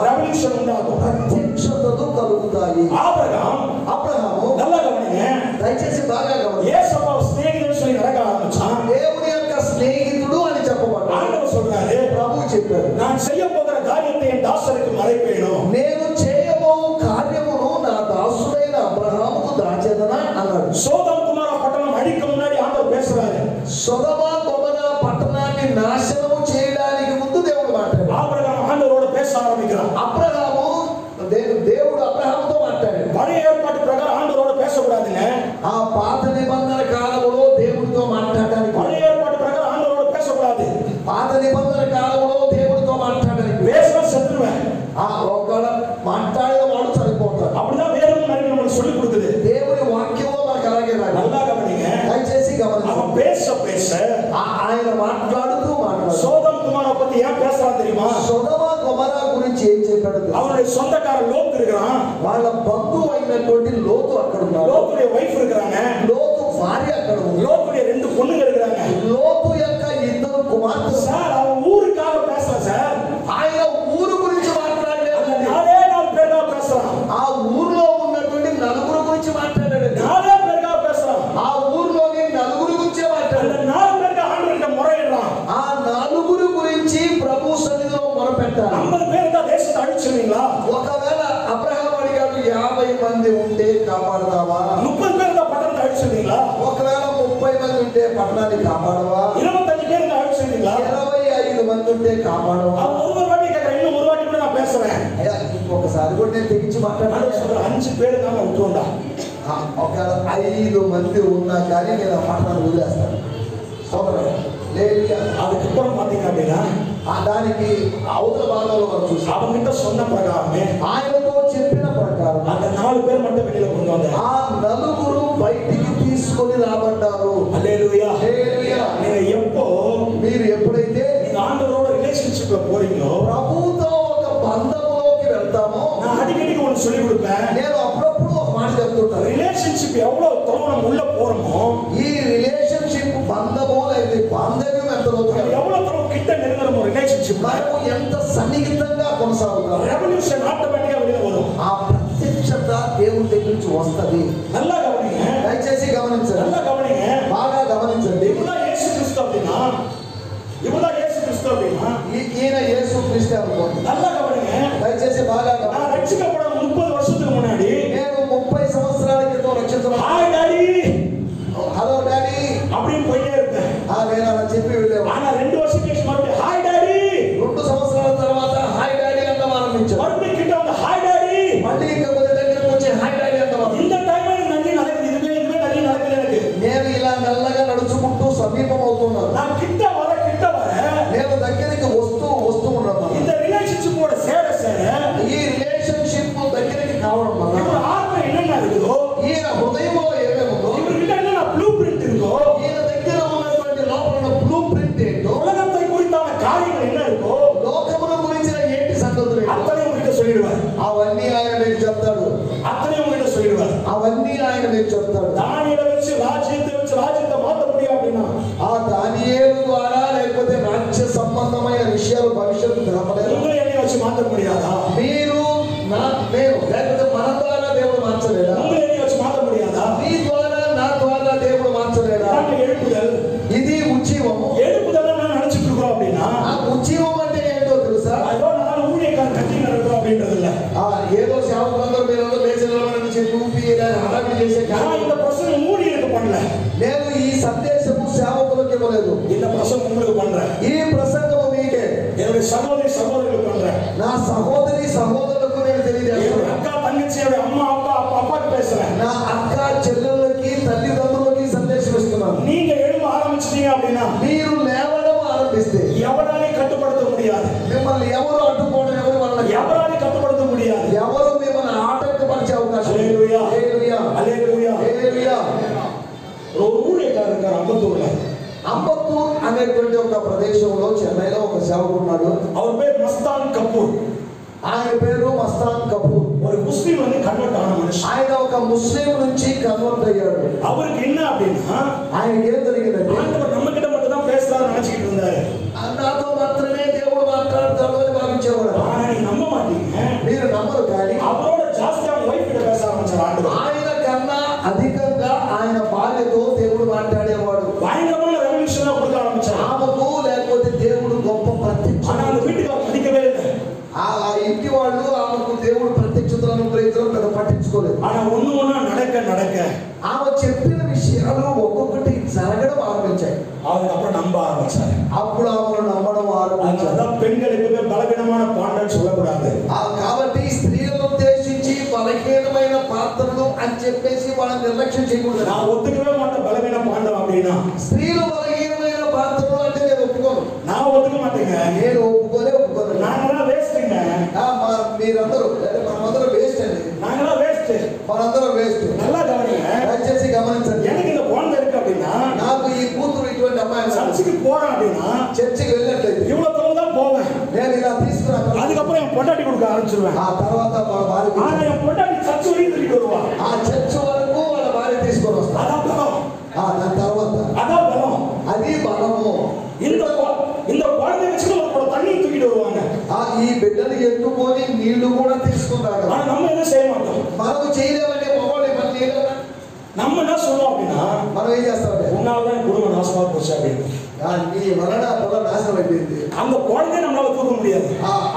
ரெவல்யூஷன் உண்டாகும், ప్రత్యక్షతలు కలుగుతాయి. అబ్రహాము நல்லா கவனிங்க, దయచేసి బాగా గమనించండి, ஏசப்பா ஸ்நேகிதன்னு சொல்லி நடக்க ஆரம்பிச்சான். దేవుని యొక్క స్నేహితుడు అని చెప్పబడ్డాడు. ஆண்டவர் சொல்றாரு, ప్రభువు చెప్పాడు, நான் செய்ய போகிற காரியத்தை என் தாசருக்கு மறைப்பேனும். నేను చేయబో కార్యమును నా దాసుడైన అబ్రహాముకు దాచేదనా అన్నాడు. சோதம் குமார பட்டணம் அழிக்க முன்னாடி ஆண்டவர் பேசுறாரு. సొదొమ గొమొర పట్టణాన్ని నాశనము చేయడానికి ముందు దేవుడు మాట్లాడాడు. ஆபிரகாம் ஆண்டவரோட பேச ஆரம்பிக்கிறான். అబ్రహాము దేవుడు అబ్రహాముతో మాట్లాడాడు. பழைய ஏற்பாட்டு பிரகாரம் ஆண்டவரோட பேசக்கூடாதுங்க. ఆ పాత నిబంధన కాలంలో దేవుడితో మాట్లాడడానికి, பழைய ஏற்பாட்டு பிரகாரம் ஆண்டவரோட பேசக்கூடாது. పాత నిబంధన కాలంలో దేవుడితో మాట్లాడడానికి பேசுற செத்துருவேன். ఒకవేళ మాట్లాడిన వాడు చనిపోతాడు. அப்படிதான் வேதம் நிறைய நமக்கு சொல்லி கொடுக்குது. దేవుని వాక్యంలో మనకు అలాగే రాదు. நல்லா கவனிங்க, దయచేసి గమనించండి, அவன் பேச பேச ఆయన మాట్లాడుతూ మాట్లాడు. சோதம் குமார பத்தி ஏன் பேசுறான் தெரியுமா? సొదొమ గొమొర గురించి ఏం చెప్పాడు? அவனுடைய சொந்தக்காரன் லோத் இருக்கிறான், వాళ్ళ బంధువు అయినటువంటి లోతు అక్కడ ఉన్నాడు. லோத்துடைய வைஃப் இருக்கிறாங்க, లోతు భార్య అక్కడ ఉంది. லோத்துடைய 2 பொண்ணுங்க இருக்கிறாங்க. లోతు యొక్క ఇద్దరు కుమార్తెలు. சார் அவன் ஊருக்காக பேசுறான் சார். ఆయన ఊరు గురించి మాట్లాడలేదు, அந்த 4 பேருக்காக பேசுறான். ఆ ఊర్లో ఉన్నటువంటి నలుగురు గురించి మాట్లాడాడు. 4 பேருக்காக பேசுறான். ఆ ఊర్లోని నలుగురు గురించే அந்த మాట్లాడాడు. 4 பேருக்கு ஆண்டவர்கிட்ட முறையிடுறான். ఆ నలుగురు గురించి ప్రభు సన్నిధిలో మొరపెట్టాలి. 50 பேர் தான் தேசத்தை அழிச்சிருவீங்களா? ఒకవేళ అబ్రహాం అడిగాడు, 50 మంది ఉంటే కాపాడదావా? 30 பேர் தான் பட்டணத்தை அழிச்சிருவீங்களா? ఒకవేళ 30 మంది ఉంటే పట్టణాన్ని కాపాడవా? 25 பேர் தான் அழிச்சிருவீங்களா? 25 మంది ఉంటే కాపాడవా? அவன் ஒரு வாட்டி கேட்கறேன், இன்னும் ஒரு வாட்டி கூட நான் பேசுறேன். అయ్యా ఇంకొకసారి కూడా నేను తెగించి ஆண்டவர் మాట్లాడాను. சொல்றார், 5 பேர் தான் விட்டுருண்டா. ఒకవేళ 5 మంది ఉన్నా కానీ నేను ఆ పట్టణాన్ని వదిలేస్తాను. సోదరుడు లేవియా அதுக்கப்புறம் பாத்தீங்க அப்படின்னா, దానికి అవతల భాగంలో మనం చూసాం. அவன்கிட்ட சொன்ன பிரகாரமே ఆయనతో చెప్పిన ప్రకారం அந்த 4 பேர் மட்டும் வெளியில கொண்டு வந்தாங்க. ఆ నలుగురు బయటికి తీసుకొని రాబడ్డారు. அல்லேலூயா. హల్లెలూయా. நீங்க எப்போ మీరు ఎప్పుడైతే நீங்க ஆண்டவரோட ரிலேஷன்ஷிப்ல రిలేషన్షిప్ ఎవరో తొలగడం ఉள்ள పోరమో ఈ రిలేషన్షిప్ బంధమో లేదా బాంధవ్యం ఎంత లోతుగా ఎవరో తొలగ కిట్ట నెరవేరమో రిలేషన్షిప్ మనము ఎంత సన్నిహితంగా కొనసాగుతాం రెవల్యూషన్ ఆటోమేటిక్గా వెళ్ళి వரும் ఆ ప్రత్యక్షత దేవుని దగ్గర నుంచి వస్తది. நல்லா கவனிங்க, దయచేసి గమనించండి, நல்லா கவனிங்க, బాగా గమనించండి. இவதான் இயேசு கிறிஸ்து அப்படின்னா, இவதான் இயேசு கிறிஸ்து அப்படின்னா ఈయన యేసు క్రీస్తు అనుకోండి. நல்லா கவனிங்க. దయచేసి బాగా நான் గమనించండి. రక్షించబడ 30 வருஷத்துக்கு முன்னாடி నేను 30 సంవత్సరాల క్రితం రక్షించబడ్డాను. హాయ్ డాడీ, హలో డాడీ அப்படின்னு போயிட்டே இருப்பேன். నేను అలా చెప్పి వెళ్ళేవాడు. ஆனா 2 வருஷம் கழிச்சு மறுபடியும் హాయ్ డాడీ, 2 సంవత్సరాల తర్వాత హాయ్ డాడీ అంటాం ఆరంభించాను. மறுபடியும் கிட்ட வந்து హాయ్ డాడీ, మళ్ళీ ఇంకా కొద్ది దగ్గరికి వచ్చి హాయ్ డాడీ అంటాం. இந்த டைம் எனக்கு நன்றி நடக்குது, இதுவே நன்றி நடக்குது எனக்கு. నేను ఇలా మెల్లగా నడుచుకుంటూ సమీపం అవుతున్నాను. நான் கிட்ட வர నేను దగ్గరికి వస్తూ ఉన్నాను. இந்த ரிலேஷன்ஷிப்போட சேர ఈ రిలేషన్షిప్ దగ్గరికి కావడం వల్ల இவரோட ஆத்மா என்னென்ன இருக்குதோ, ఈయన హృదయంలో ఏమేముందో, இவர்கிட்ட என்னென்ன ப்ளூ பிரிண்ட் இருக்கோ, ఈయన దగ్గర ఉన్నటువంటి లోపల బ్లూ ప్రింట్ ఏంటో, உலகத்தை குறித்தான காரியங்கள் என்ன இருக்கோ లోకమును గురించిన ఏంటి సంగతులు ఏంటో அத்தனை உங்ககிட்ட சொல்லிடுவார். అవన్నీ ఆయన మీకు చెప్తాడు. அத்தனை உங்ககிட்ட சொல்லிடுவார். అవన్నీ ఆయన మీకు చెప్తాడు. தானியேலை வச்சு ராஜ்யத்தை மாத்த முடியும் அப்படின்னா ఆ దానియేలు ద్వారా లేకపోతే రాజ్య సంబంధమైన విషయాలు భవిష్యత్తు తెలపలేదు. உங்களை என்னை வச்சு மாத்த முடியாதா? మీరు నేను లేకపోతే మన ద్వారా దేవుడు మార్చలేడా? உங்களை என்னை வச்சு மாத்த முடியாதா? నీ ద్వారా నా ద్వారా దేవుడు మార్చలేడా? எழுப்புதல், ఇది ఉజ్జీవము. எழுப்புதல் நான் நினைச்சிட்டு இருக்கிறோம் அப்படின்னா ఆ ఉజ్జీవం అంటే ఏంటో తెలుసా? ஏதோ நான் ஊழியக்காரன் கட்டி நடக்கிறோம் அப்படின்றது இல்ல. ఏదో సేవకులందరూ మీరందరూ లేచి నిలబడి చెప్పి ఊపి హడావిడి చేసే நான் இந்த பிரசங்கம் ஊழியருக்கு பண்ணல. నేను ఈ సందేశము సేవకులకు ఇవ్వలేదు. இந்த பிரசங்கம் உங்களுக்கு பண்றேன். ఈ ప్రసంగము మీకే, என்னுடைய சகோதரி சகோதரர்களுக்கு பண்றேன். నా సహోదరి సహోదరులకు నేను తెలియజేస్తున్నాను. அக்கா தங்கச்சியோட அம்மா அப்பாக்கு பேசுறேன். నా అక్క చెల్లెళ్ళకి తల్లిదండ్రులకి సందేశం ఇస్తున్నాను. நீங்க எழும்ப ஆரம்பிச்சிட்டீங்க அப்படின்னா మీరు లేవడం ఆరంభిస్తే ఎవరాని కట్టుబడుత முடியாது. మిమ్మల్ని ఎవరు అడ్డుకోవడం ఎవరు వల్ల ఎవరాని కట్టుబడుత முடியாது. ఎవరు మిమ్మల్ని ఆటంకపరిచే అవకాశం లేదు. హల్లెలూయా, హల్లెలూయా, హల్లెలూయా, హల్లెలూయా. ஒரு ஊழியக்காரர் இருக்கார் அம்பத்தூர்ல. అంబత్తూర్ అనేటువంటి ఒక ప్రదేశంలో చెన్నైలో ఒక సేవకుడు ఉన్నాడు. அவர் பேர் மஸ்தான் கபூர். ఆయన పేరు మస్తాన్ కపూర్. ஒரு முஸ்லிம் வந்து కన్వర్ట్ ஆன మనిషి. ఆయన ఒక ముస్లిం నుంచి కన్వర్ట్ అయ్యాడు. அவருக்கு என்ன அப்படின்னா ఆయనకి ఏం జరిగిందంటే ஆண்டவர் நம்ம கிட்ட மட்டும் தான் பேசுறாருன்னு நினைச்சிட்டு இருந்தாரு. నాతో మాత్రమే దేవుడు మాట్లాడతాడు అని భావించేవాడు. ஆனா நீங்க நம்ப மாட்டீங்க, మీరు నమ్మరు కానీ அவரோட ஜாஸ்தியா வைஃப் கிட்ட பேச ஆரம்பிச்சார் ஆண்டவர். ఆయన కన్నా అధికంగా ఆయన భార్యతో దేవుడు మాట్లాడేవాడు. பயங்கரமான ரெவல்யூஷனா கொடுக்க ஆரம்பிச்சார். ఆమెకు లేకపోతే దేవుడు గొప్ప ప్రత్యక్ష. ஆனா அந்த வீட்டுக்கு படிக்கவே இல்லை. ఆ ఇంటి వాళ్ళు ఆమెకు దేవుడు ప్రత్యక్షతలను గ్రహించడం పెద్ద పట్టించుకోలేదు. ஆனா ஒண்ணு நடக்க ఆమె చెప్పిన విషయాలు ఒక్కొక్కటి జరగడం ఆరంభించాయి. அதுக்கப்புறம் நம்ப ஆரம்பிச்சாரு. అప్పుడు ఆమెను నమ్మడం ఆరంభించారు. அதான் பெண்களுக்கு பலவீனமான பாண்டன்னு சொல்லக்கூடாது. కాబట్టి స్త్రీలను ఉద్దేశించి బలహీనమైన పాత్రలు అని చెప్పేసి వాళ్ళని నిర్లక్ష్యం చేయకూడదు. நான் ஒத்துக்கவே மாட்டேன் பலவீன பாண்டம் அப்படின்னா. స్త్రీలు బలహీనమైన పాత్రలు అంటే నేను ఒప్పుకోను. நான் ஒத்துக்க மாட்டேங்க. నేను ఒప్పుకోను. நாங்களாம் వేస్ట్ங்க. మీరందరూ మనమందరం వేస్ట్ అండి. நாங்களாம் వేస్ట్. మనందరం వేస్ట్. நல்லா கவனிங்க, దయచేసి గమనించండి. எனக்கு இந்த குழந்தை இருக்கு அப்படின்னா, నాకు ఈ కూతురు ఇటువంటి అమ్మాయి சர்ச்சுக்கு போறேன் அப்படின்னா, చర్చికి వెళ్ళినట్లయితే இவ்வளவு தூரம் தான் போவேன். నేను ఇలా తీసుకున్నాను. அதுக்கப்புறம் என் பொண்டாட்டி கொடுக்க ஆரம்பிச்சிருவேன். ఆ తర్వాత వాళ్ళ భార్య ஆனா என் பொண்டாட்டி சர்ச்சு வரைக்கும் தூக்கிட்டு வருவா. ఆ చర్చ్ వరకు వాళ్ళ భార్య తీసుకొని వస్తారు. அதான் பலம். దాని తర్వాత அதான் பலம். అది బలము. இந்த குழந்தை வச்சுட்டு ஒரு தண்ணி தூக்கிட்டு வருவாங்க. ఈ బిడ్డను ఎత్తుకొని నీళ్లు కూడా తీసుకుంటారు. ஆனா நம்ம என்ன செய்ய மாட்டோம். మనము చేయలేమంటే మగవాళ్ళు మన చేయలేదా? நம்ம என்ன சொல்றோம் அப்படின்னா, మనం ఏం చేస్తామంటే உன்னாலதான் குடும்பம் நாசமா போச்சு அப்படின்னு. నీ వలన పిల్ల నాశనం అయిపోయింది. அந்த குழந்தைய நம்மளால தூக்க முடியாது.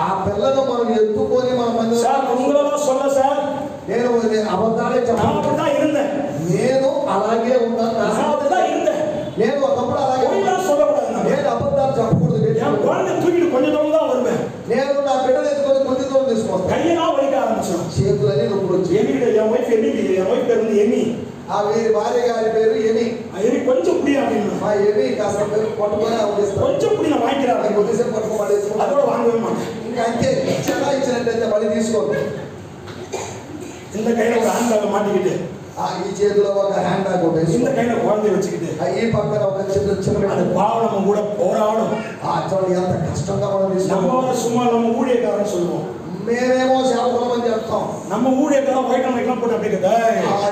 ఆ పిల్లను మనం ఎత్తుకొని మన మంది சார் உங்களெல்லாம் சொல்ல சார், నేను అబద్ధాలే நான் చెప్పాను. அப்படிதான் இருந்தேன். నేను అలాగే ఉన్నాను. நான் அப்படிதான் இருந்தேன். నేను ఒకప్పుడు అలాగే பொய்யெல்லாம் சொல்லக்கூடாது. నేను అబద్ధాలు చెప్పకూడదు. என் குழந்தை தூக்கிட்டு கொஞ்சம் தூரம் தான் வருவேன். నేను నా బిడ్డను ఎత్తుకొని కొద్ది దూరం తీసుకొస్తాను. கையெல்லாம் வலிக்க ஆரம்பிச்சோம். చేతులన్నీ నొప్పులు వచ్చి என் ஒய்ஃப் பேர் வந்து எமி. ఆ వీరి భార్య గారి పేరు ఎమి. எமி கொஞ்சம் புடி அப்படின்னா, మా ఎమి కాస్త పేరు పట్టుకొని అవడిస్తాను. கொஞ்சம் புடி நான் வாங்கிக்கிறேன். కొద్దిసేపు పట్టుకోమడేసి அதோட வாங்கவே மாட்டேன். ఇంకా అంతే ఇచ్చారా ఇచ్చినట్టయితే మళ్ళీ తీసుకోండి. இந்த கையில ஒரு ஆண்களை மாட்டிக்கிட்டு ఈ చేతిలో ఒక హ్యాండ్ బ్యాగ్ ఉంటుంది, இந்த கையில குழந்தைய வச்சுக்கிட்டு ఈ పక్కన ఒక చిన్న அது பாவம் கூட போராடும். చూడండి ఎంత కష్టంగా మనం நம்ம తీసుకుంటాం. சும்மா நம்ம ஊழியக்காரன் சொல்லுவோம், మేమేమో సేవకులం అని చెప్తాం. நம்ம ஊழியக்காரன் వైట్ అండ్ వైట్ போட்டு அப்படியே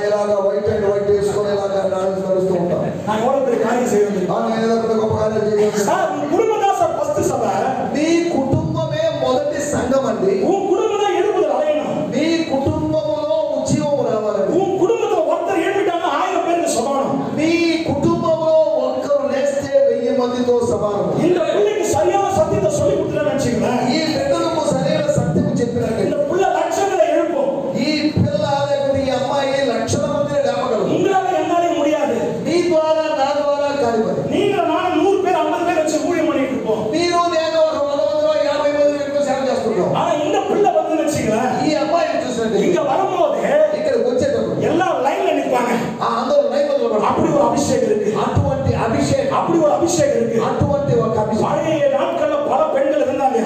ఇలాగా వైట్ అండ్ వైట్ వేసుకొని ఇలాగా నడుస్తూ ఉంటాం. நான் எவ்வளவு பெரிய காரியம் செய்யணும், ఏదో గొప్ప కార్యాలు చేయాలి. சார் உங்க குடும்பம் தான் சார் ஃபர்ஸ்ட் சபை. మీ కుటుంబమే మొదటి సంఘం అండి. உன் குடும்பம் தான் எழுப்புதல் அடையணும். మీ కుటుంబంలో ఉద్యోగం రావాలండి. உன் குடும்பத்துல ஒருத்தர் எழுப்பிட்டாங்க 1000 பேருக்கு சமானம். మీ కుటుంబంలో ఒక్కరు లేస్తే 1000 మందితో సమానం. இந்த பிள்ளைக்கு சரியான சத்தியத்தை சொல்லி கொடுத்துட்டேன்னு நினைச்சீங்களேன், ఈ బిడ్డలకు సరైన సత్యం చెప్పినట్టు இந்த புள்ள லட்சங்களை எழுப்பும். ఈ పిల్ల లేకపోతే ఈ అమ్మాయి లక్షల మందిని లేపగలదు. உங்களால என்னாலே முடியாது. నీ ద్వారా నా ద్వారా కాదు. நீங்க நான் 100 பேர் 50 பேர் வச்சு ஊழியம் பண்ணிட்டு இருப்போம். మీరు నేను ఒక 100 మందిలో 50 మంది ఎక్కువ సేవ చేస్తుంటాం. ஆனா இந்த பிள்ளை வந்து நினைச்சீங்களேன், ఈ అమ్మాయిని చూసినట్టు இங்க வரும்போது ఇక్కడికి వచ్చేటప్పుడు எல்லாம் லைன்ல நிப்பாங்க. అందరూ లైన్ లో அப்படி ஒரு அபிஷேகம் இருக்கு, అటువంటి అభిషేకం, அப்படி ஒரு அபிஷேகம் இருக்கு. అటువంటి ఒక అభిషేకం. பழைய நாட்கள்ல பல பெண்கள் இருந்தாங்க.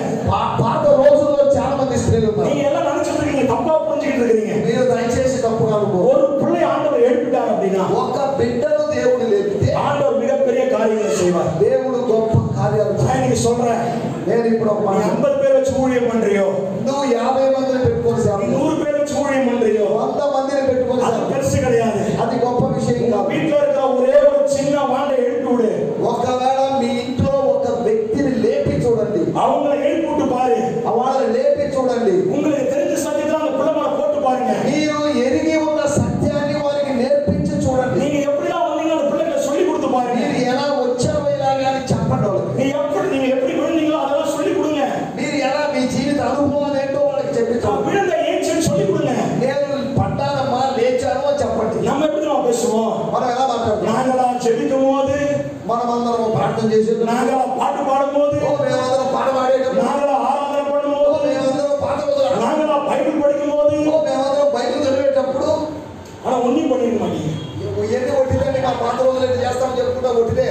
పాత రోజుల్లో చాలా మంది స్త్రీలు ఉన్నారు. நீங்க எல்லாம் நினைச்சிட்டு இருக்கீங்க, தப்பா புரிஞ்சுக்கிட்டு இருக்கீங்க. మీరు దయచేసి తప్పుగా అనుకోవద్దు. ஒரு பிள்ளை ஆண்டவர் எழுப்பிட்டார் அப்படின்னா ఒక బిడ్డను దేవుడు లేపితే ஆண்டவர் மிகப்பெரிய காரியங்களை செய்வார். దేవుడు గొప్ప కార్యాలు చేస్తాడు. நான் இன்னைக்கு சொல்றேன், నేను ఇప్పుడు ఒక நீ 50 பேர் வச்சு ஊழியம் பண்றியோ, నువ్వు 50 మందిని పెట్టుకొని సేవ நீ 100 பேர் வச்சு ஊழியம் பண்றியோ, 100 మందిని పెట్టుకొని அது సేవ பெருசு கிடையாது. అది గొప్ప విషయం కాదు. வீட்டுல இருக்கிற ஒரே ஒரு சின்ன வாண்டை எழுப்பி விடு. ఒకవేళ మీ ఇంట్లో ఒక వ్యక్తిని లేపి చూడండి, அவங்களை எழுப்பி விட்டு பாரு. వాళ్ళని లేపి చూడండి. உங்களுக்கு தெரிஞ்ச சத்தியத்தை அந்த பிள்ளை மேல போட்டு பாருங்க. మీరు ఎరిగి ఉన్న సత్యాన్ని వారికి నేర్పించి చూడండి. நீங்க எப்படிலாம் வந்தீங்க அந்த பிள்ளைகளை சொல்லி கொடுத்து பாருங்க. మీరు ఎలా వచ్చారో ఇలాగా అని చెప్పండి వాళ్ళకి. நீங்க எப்படி விழுந்தீங்களோ அதெல்லாம் சொல்லி கொடுங்க. మీరు ఎలా మీ జీవిత అనుభవాలు ఏంటో వాళ్ళకి చెప్పి చూడండి. விழுந்த ஏஞ்சல் சொல்லி கொடுங்க. నేను పడ్డానమ్మా లేచాను అని చెప్పండి. நம்ம எப்படி நம்ம பேசுவோம், మనం ఎలా మాట్లాడుతున్నాం? நாங்களா ஜெபிக்கும் போது, మనమందరం ప్రార్థన చేసేటప్పుడు, நாங்களா பாட்டு பாடும் போது, మేమందరం పాట పాడేటప్పుడు, நாங்களா ஆராதனை பண்ணும் போது, మేమందరం పాట పాడుతాం, நாங்களா பைபிள் படிக்கும் போது, మేమందరం బైబిల్ చదివేటప్పుడు ஆனா ஒண்ணும் பண்ணிக்க மாட்டீங்க. ఎన్ని కొట్టితే ఆ పాత రోజులు ఎన్ని చేస్తామని చెప్పుకుంటా కొట్టితే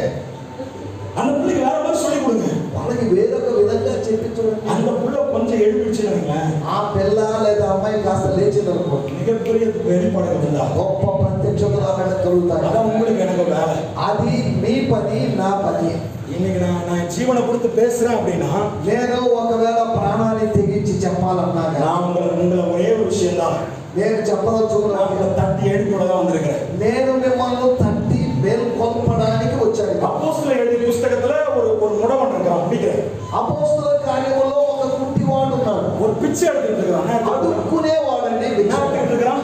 அந்த பிள்ளைக்கு வேற மாதிரி சொல்லி கொடுங்க. వాళ్ళకి వేరొక విధంగా చెప్పి చూడండి. அந்த புள்ள கொஞ்சம் எழுப்பிச்சுன்னு ఆ పిల్ల లేదా అమ్మాయి కాస్త లేచిందనుకో, மிகப்பெரிய வெளிப்பாடுகள் இருந்தா గొప్ప ప్రత్యక్షతలు ఆమె కలుగుతాయి. அதான் உங்களுக்கு எனக்கு வேலை. అది మీ పని, నా పని. இன்னைக்கு நான் ஜீவனை கொடுத்து பேசுறேன் அப்படின்னா, నేను ఒకవేళ ప్రాణాన్ని తెగించి చెప్పాలన్నా நான் உங்களை ஒரே ஒரு விஷயம் தான் నేను చెప్పదలుచుకున్నా, நான் தட்டி எழுப்பி விட தான் வந்திருக்கிறேன். నేను మిమ్మల్ని తట్టి మేల్కొల్పడానికి వచ్చాను. அப்போஸ்தலர் எழுதிய புஸ்தகத்துல ஒரு முடவன் இருக்கான், பிடிக்கிறேன். అపోస్తల కార్యములో ఒక కుంటివాడు ఉన్నాడు. ஒரு பிச்சை எடுத்துட்டு இருக்கான். అడుక్కునేవాడండి. என்ன எடுத்துட்டு இருக்கான்?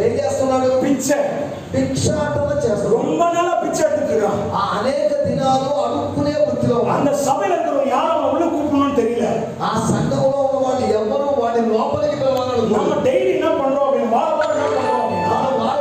ఏం చేస్తున్నాడు? பிச்சை. భిక్షాటన చేస్తాడు. ரொம்ப நாளா பிச்சை எடுத்துட்டு இருக்கான். ఆ అనేక దినాలు అడుక్కునే వృత్తిలో அந்த சபையில இருக்கிறவங்க யாரும் அவன் உள்ள கூப்பிடணும்னு தெரியல. ఆ సంఘంలో ఉన్న వాళ్ళు ఎవరు వాడి లోపలికి పిలవాలని நம்ம டெய்லி என்ன பண்றோம் அப்படின்னு வாரம் என்ன பண்றோம் அப்படின்னா,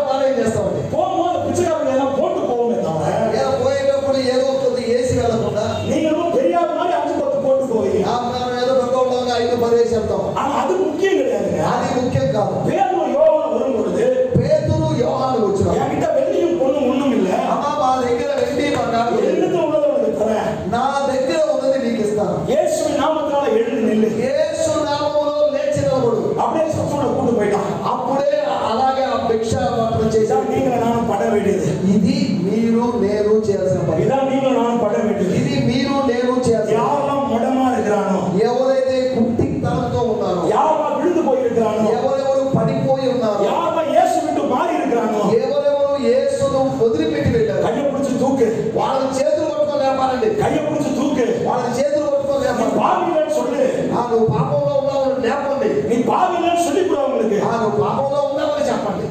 వారం ఏం చేస్తామండి? போகும்போது பிச்சைக்காரங்க எல்லாம் போட்டு போவோமே தவிர, ఏదో పోయేటప్పుడు ఏదో కొద్ది ఏసి వెళ్ళకుండా நீங்களும் பெரியார் மாதிரி 5-10 போட்டு போவீங்க. మనం ఏదో పెద్దవాళ్ళగా 5-10 వేసి వెళ్తాం. ஆனா அது முக்கியம் கிடையாதுங்க. అది ముఖ్యం కాదు. பேதுரு யோவான் வரும்பொழுது పేతురు యోహాను వచ్చిన என்கிட்ட வெள்ளியும் பொண்ணும் ஒண்ணும் இல்ல, అమ్మా మా దగ్గర వెండి బంగారం లేదు. என்னிடத்தில் உள்ளதை உனக்கு தரேன். నా దగ్గర ఉన్నది నీకు ఇస్తాను. இயேசுவின் நாமத்தினால எழுந்து நில்லு. యేసు నామములో లేచి నిలబడు. அப்படியே சத்தோட கூட்டு போயிட்டான். అప్పుడే అలాగే ఆ భిక్షాటన చేశాడు. இதான் நீங்களும் நானும் பட வேண்டியது. ఇది మీరు నేను చేయాల్సిన పని. இதான் நீங்களும் நானும் பட வேண்டியது. ఇది మీరు నేను చేయాల్సిన. யாரெல்லாம் முடமா இருக்கிறானோ, ఎవరైతే కుంటితనంతో ఉన్నారో, யாரெல்லாம் விழுந்து போயிருக்கிறானோ, ఎవరెవరు పడిపోయి ఉన్నారో, யாரெல்லாம் இயேசு விட்டு மாறி இருக்கிறானோ, ఎవరెవరు యేసును వదిలిపెట్టి వెళ్ళారు, கையை பிடிச்சு தூக்கு. వాళ్ళ చేతులు పట్టుకొని లేపాలండి. கையை பிடிச்சு தூக்கு. వాళ్ళ చేతులు పట్టుకొని நீ లేపాలి. பாவிலன்னு சொல்லு. నువ్వు పాపంలో ఉన్నావు లేపండి. நீ பாவிலன்னு சொல்லி கொடு அவங்களுக்கு. నువ్వు పాపంలో ఉన్నావని చెప్పండి.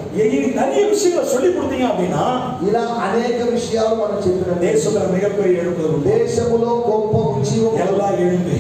நிறைய விஷயங்களை சொல்லி கொடுத்தீங்க அப்படின்னா, ఇలా అనేక విషయాలు మనం చెప్పిన தேசத்துல மிகப்பெரிய எழுப்புதல் உண்டு. దేశములో గొప్ప ఉద్యోగం எல்லாம் எழும்பி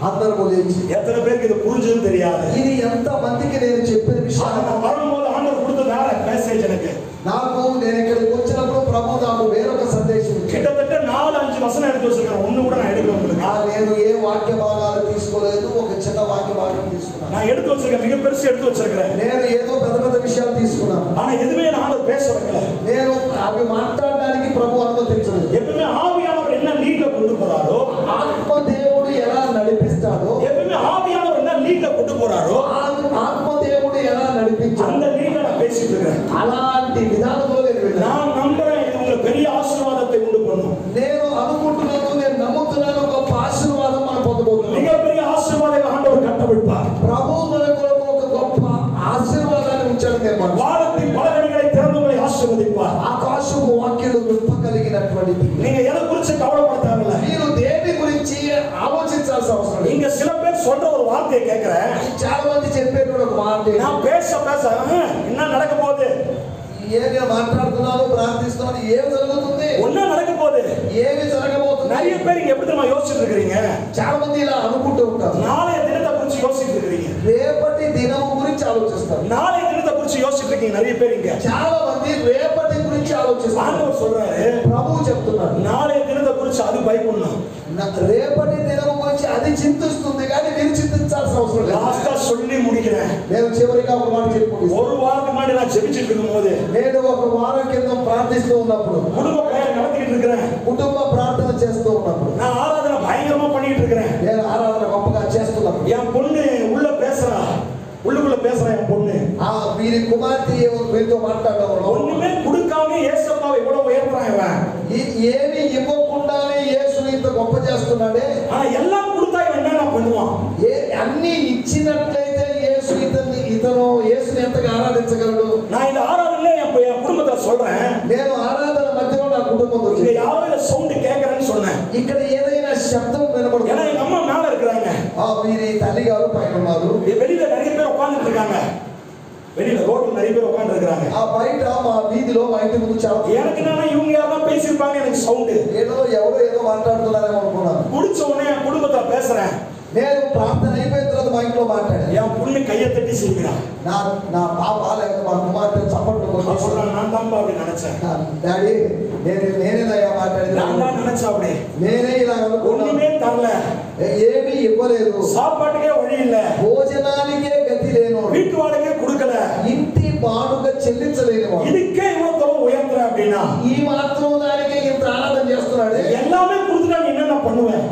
అందరూ లేచి. எத்தனை பேருக்கு இது புரிஞ்சதுன்னு தெரியாது. ఇది ఎంత మందికి నేను చెప్పిన విషయం. நான் வரும்போது ஆண்டவர் கொடுத்த வேற மெசேஜ் எனக்கு. నాకు నేను ఇక్కడికి వచ్చినప్పుడు ప్రభు నాకు వేరొక సందేశం ఇచ్చాడు. கிட்டத்தட்ட 4-5 வசனம் எடுத்து வச்சிருக்கேன். ஒண்ணு கூட நான் எடுக்கல உங்களுக்கு. నేను ఏ వాక్య భాగాలు తీసుకోలేదు, ఒక చిన్న వాక్య భాగం తీసుకున్నాను. நான் எடுத்து வச்சிருக்கேன், மிக பெருசு எடுத்து வச்சிருக்கேன். నేను ఏదో పెద్ద పెద్ద విషయాలు తీసుకున్నాను. ஆனா எதுவுமே நான் பேச வைக்கல. నేను అవి మాట్లాడడానికి ప్రభు అనుమతించలేదు. எப்பவுமே ஆவியானவர் என்ன லீட்ல கொண்டு போறாரோ, ఆత్మ దేవుడు ఎలా నడిపిస్తాడో, எப்பவுமே ஆவியானவர் என்ன லீட்ல கொண்டு போறாரோ, ఆత్మ దేవుడు ఎలా నడిపించాడో அந்த லீட்ல நான் பேசிட்டு இருக்கேன். అలాంటి అలాంటి విధానంలో నేను వెళ్ళాను. நான் நம்புறேன் இது உங்களுக்கு பெரிய ஆசீர்வாதத்தை உண்டு பண்ணும். నేను అనుకుంటున్నాను, నేను నమ్ముతున్నాను, గొప్ప ఆశీర్వాదం మనం పొందబోతున్నాం. மிகப்பெரிய ஆசீர்வாதம் ஆண்டவர் கட்டவிழ்ப்பார். ప్రభు మన కొరకు ఒక గొప్ప ఆశీర్వాదాన్ని ఉంచాడు. నేను வானத்தின் பலகணிகளை திறந்து உங்களை ஆசீர்வதிப்பார். ఆకాశము వాక్యులు విప్పగలిగినటువంటిది. நீங்க எதை குறித்து கவலைப்பட தேவையில்லை. మీరు దేని గురించి ఆలోచించాల్సిన అవసరం లేదు. இங்க சில பேர் சொல்ற ஒரு வார்த்தையை கேட்கிறேன். చాలా మంది చెప్పేటువంటి ఒక మాట, நான் பேச என்ன நடக்க போகுது, ఏమి మాట్లాడుతున్నాను, ప్రార్థిస్తున్నాను, ఏమి జరుగుతుంది, ஒன்னா நடக்க போகுது, ఏమి జరగబోతుంది. நிறைய பேர் இங்க எப்படி தெரியுமா யோசிச்சுட்டு இருக்கிறீங்க? చాలా మంది ఇలా అనుకుంటూ ఉంటారు. நாளைய தினத்தை குறித்து யோசிச்சுட்டு இருக்கிறீங்க. రేపటి దినం గురించి ఆలోచిస్తారు. நாளைய தினத்தை குறித்து யோசிச்சுட்டு இருக்கீங்க நிறைய பேர் இங்க. చాలా మంది రేపటి గురించి ఆలోచిస్తారు. ஆண்டவர் சொல்றாரு, ప్రభువు చెప్తున్నాడు, நாளைய தினத்தை குறித்து அது பயப்படணும். రేపటి దినం గురించి అది చింతిస్తుంది, కానీ మీరు చింతించాల్సిన అవసరం లేదు. லாஸ்டா சொல்லி முடிக்கிறேன். నేను చివరిగా ఒక మాట చెప్పుకుంటాను. ஒரு வாரத்துக்கு முன்னாடி நான் ஜெபிச்சிட்டு இருக்கும்போது, నేను ఒక వారం కింద ప్రార్థిస్తూ ఉన్నప్పుడు, குடும்ப பிரயாணம் நடத்திட்டு இருக்கிறேன், కుటుంబ ప్రార్థన చేస్తూ ఉన్నప్పుడు, நான் ஆராதனை பயங்கரமா பண்ணிட்டு இருக்கிறேன். నేను ఆరాధన గొప్పగా చేస్తున్నప్పుడు, என் பொண்ணு உள்ள பேசுறா, உள்ளுக்குள்ள பேசுறா என் பொண்ணு. వీరి కుమార్తె వీరితో మాట్లాడడం, ஒண்ணுமே கொடுக்காம ஏசப்பாவை இவ்வளவு உயர்த்துறான் இவன். ఏమి ఇవ్వకుండానే యేసు ఇంత గొప్ప చేస్తున్నాడే. ஆனா எல்லாம் கொடுத்தா இவன் என்ன பண்ணுவான்? అన్ని ఇచ్చినట్లయితే ఇతను యేసుని ఎంతగా ఆరాధించగలడు. நான் இந்த ஆராதனையில என் குடும்பத்தை சொல்றேன். నేను ఆరాధన మధ్యలో నా కుటుంబం இங்க யாரோ இந்த சவுண்ட் கேட்கறேன்னு சொன்னேன். ఇక్కడ ఏదైనా శబ్దం వినపడుతుంది. ஏன்னா எங்க அம்மா மேல இருக்கிறாங்க, వీరి తల్లి గారు పైన ఉన్నారు. வெளியில நிறைய பேர் உட்கார்ந்துட்டு இருக்காங்க, வெளியில ரோட்ல நிறைய பேர் உட்கார்ந்து இருக்காங்க. బయట మా వీధిలో మా ఇంటి ముందు చాలా, எனக்கு என்னன்னா இவங்க யாரும் பேசியிருப்பாங்க, எனக்கு சவுண்ட் ఎవరో ఏదో మాట్లాడుతున్నారేమో అనుకున్నాను. குடிச்ச உடனே என் குடும்பத்தை பேசுறேன். నేను ప్రార్థన అయిపోయిన తర్వాత మా ఇంట్లో మాట్లాడాను. என் பொண்ணு கையை தட்டி சிரிக்கிறான். నా పాప లేక మా కుమార్తె చప్పట్లు కొట్టి சொல்றான், நான் தான்ப்பா அப்படி நினைச்சேன். డాడీ నేనేదయ్యా మాట్లాడేది, நான் தான் நினைச்சேன் அப்படி. నేనే ఇలా ஒண்ணுமே தரல, ఏమీ ఇవ్వలేదు, சாப்பாட்டுக்கே வழி இல்ல, భోజనానికే గతి లేను, வீட்டு வாடகையே கொடுக்கல, ఇంటి బాడుగ చెల్లించలేను. இதுக்கே இவ்வளவு தூரம் உயர்த்துற அப்படின்னா, ఈ మాత్రం దానికే ఇంత ఆరాధన చేస్తున్నాడు. எல்லாமே கொடுத்துட்டா நீ என்ன பண்ணுவேன்?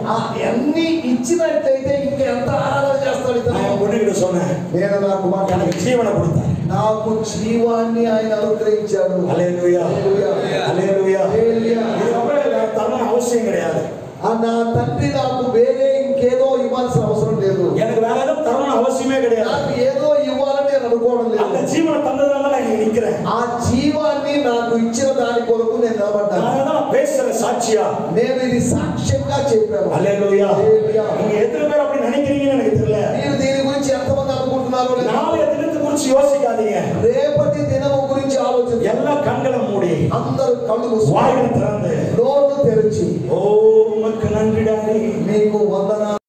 అన్ని ఇచ్చినట్లయితే ఇంకా ఎంత ఆరాధన చేస్తాడు ఇతను. நான் என் பொண்ணுகிட்ட சொன்னேன், నేను నాకు எனக்கு ஜீவனை கொடுத்தார். నాకు జీవాన్ని ఆయన అనుగ్రహించాడు. ஹல்லேலூயா, ஹல்லேலூயா. హల్లెలూయా. இதுக்கப்புறம் தரணும் அவசியம் கிடையாது. నా తండ్రి నాకు వేరే ఇంకేదో ఇవ్వాల్సిన అవసరం లేదు. எனக்கு வேற எதுவும் தரணும் அவசியமே கிடையாது. నాకు ఏదో ఇవ్వాలని నేను అనుకోవడం அந்த లేదు. ஜீவனை தந்ததுனால நான் இங்க நிக்கிறேன். ఆ జీవాన్ని నాకు ఇచ్చిన దాని కొరకు నేను నిలబడ్డాను. நான் பேசுற சாட்சியா, నేను ఇది సాక్ష్యంగా చెప్పాను. ஹல்லேலூயா. హల్లెలూయా. நீங்க எத்தனை பேர் அப்படி நினைக்கிறீங்கன்னு எனக்கு தெரியல. మీరు దీని గురించి ఎంతమంది అనుకుంటున్నారో లేదు. நாளைய தினத்தை குறித்து யோசிக்காதீங்க. రేపటి దినము గురించి ఆలోచించండి. எல்லா கண்களை மூடி, అందరూ కళ్ళు మూసుకొని, வாயை திறந்து, నోరు తెరిచి, ஓ உமக்கு நன்றி டாடி, మీకు వందనాలు.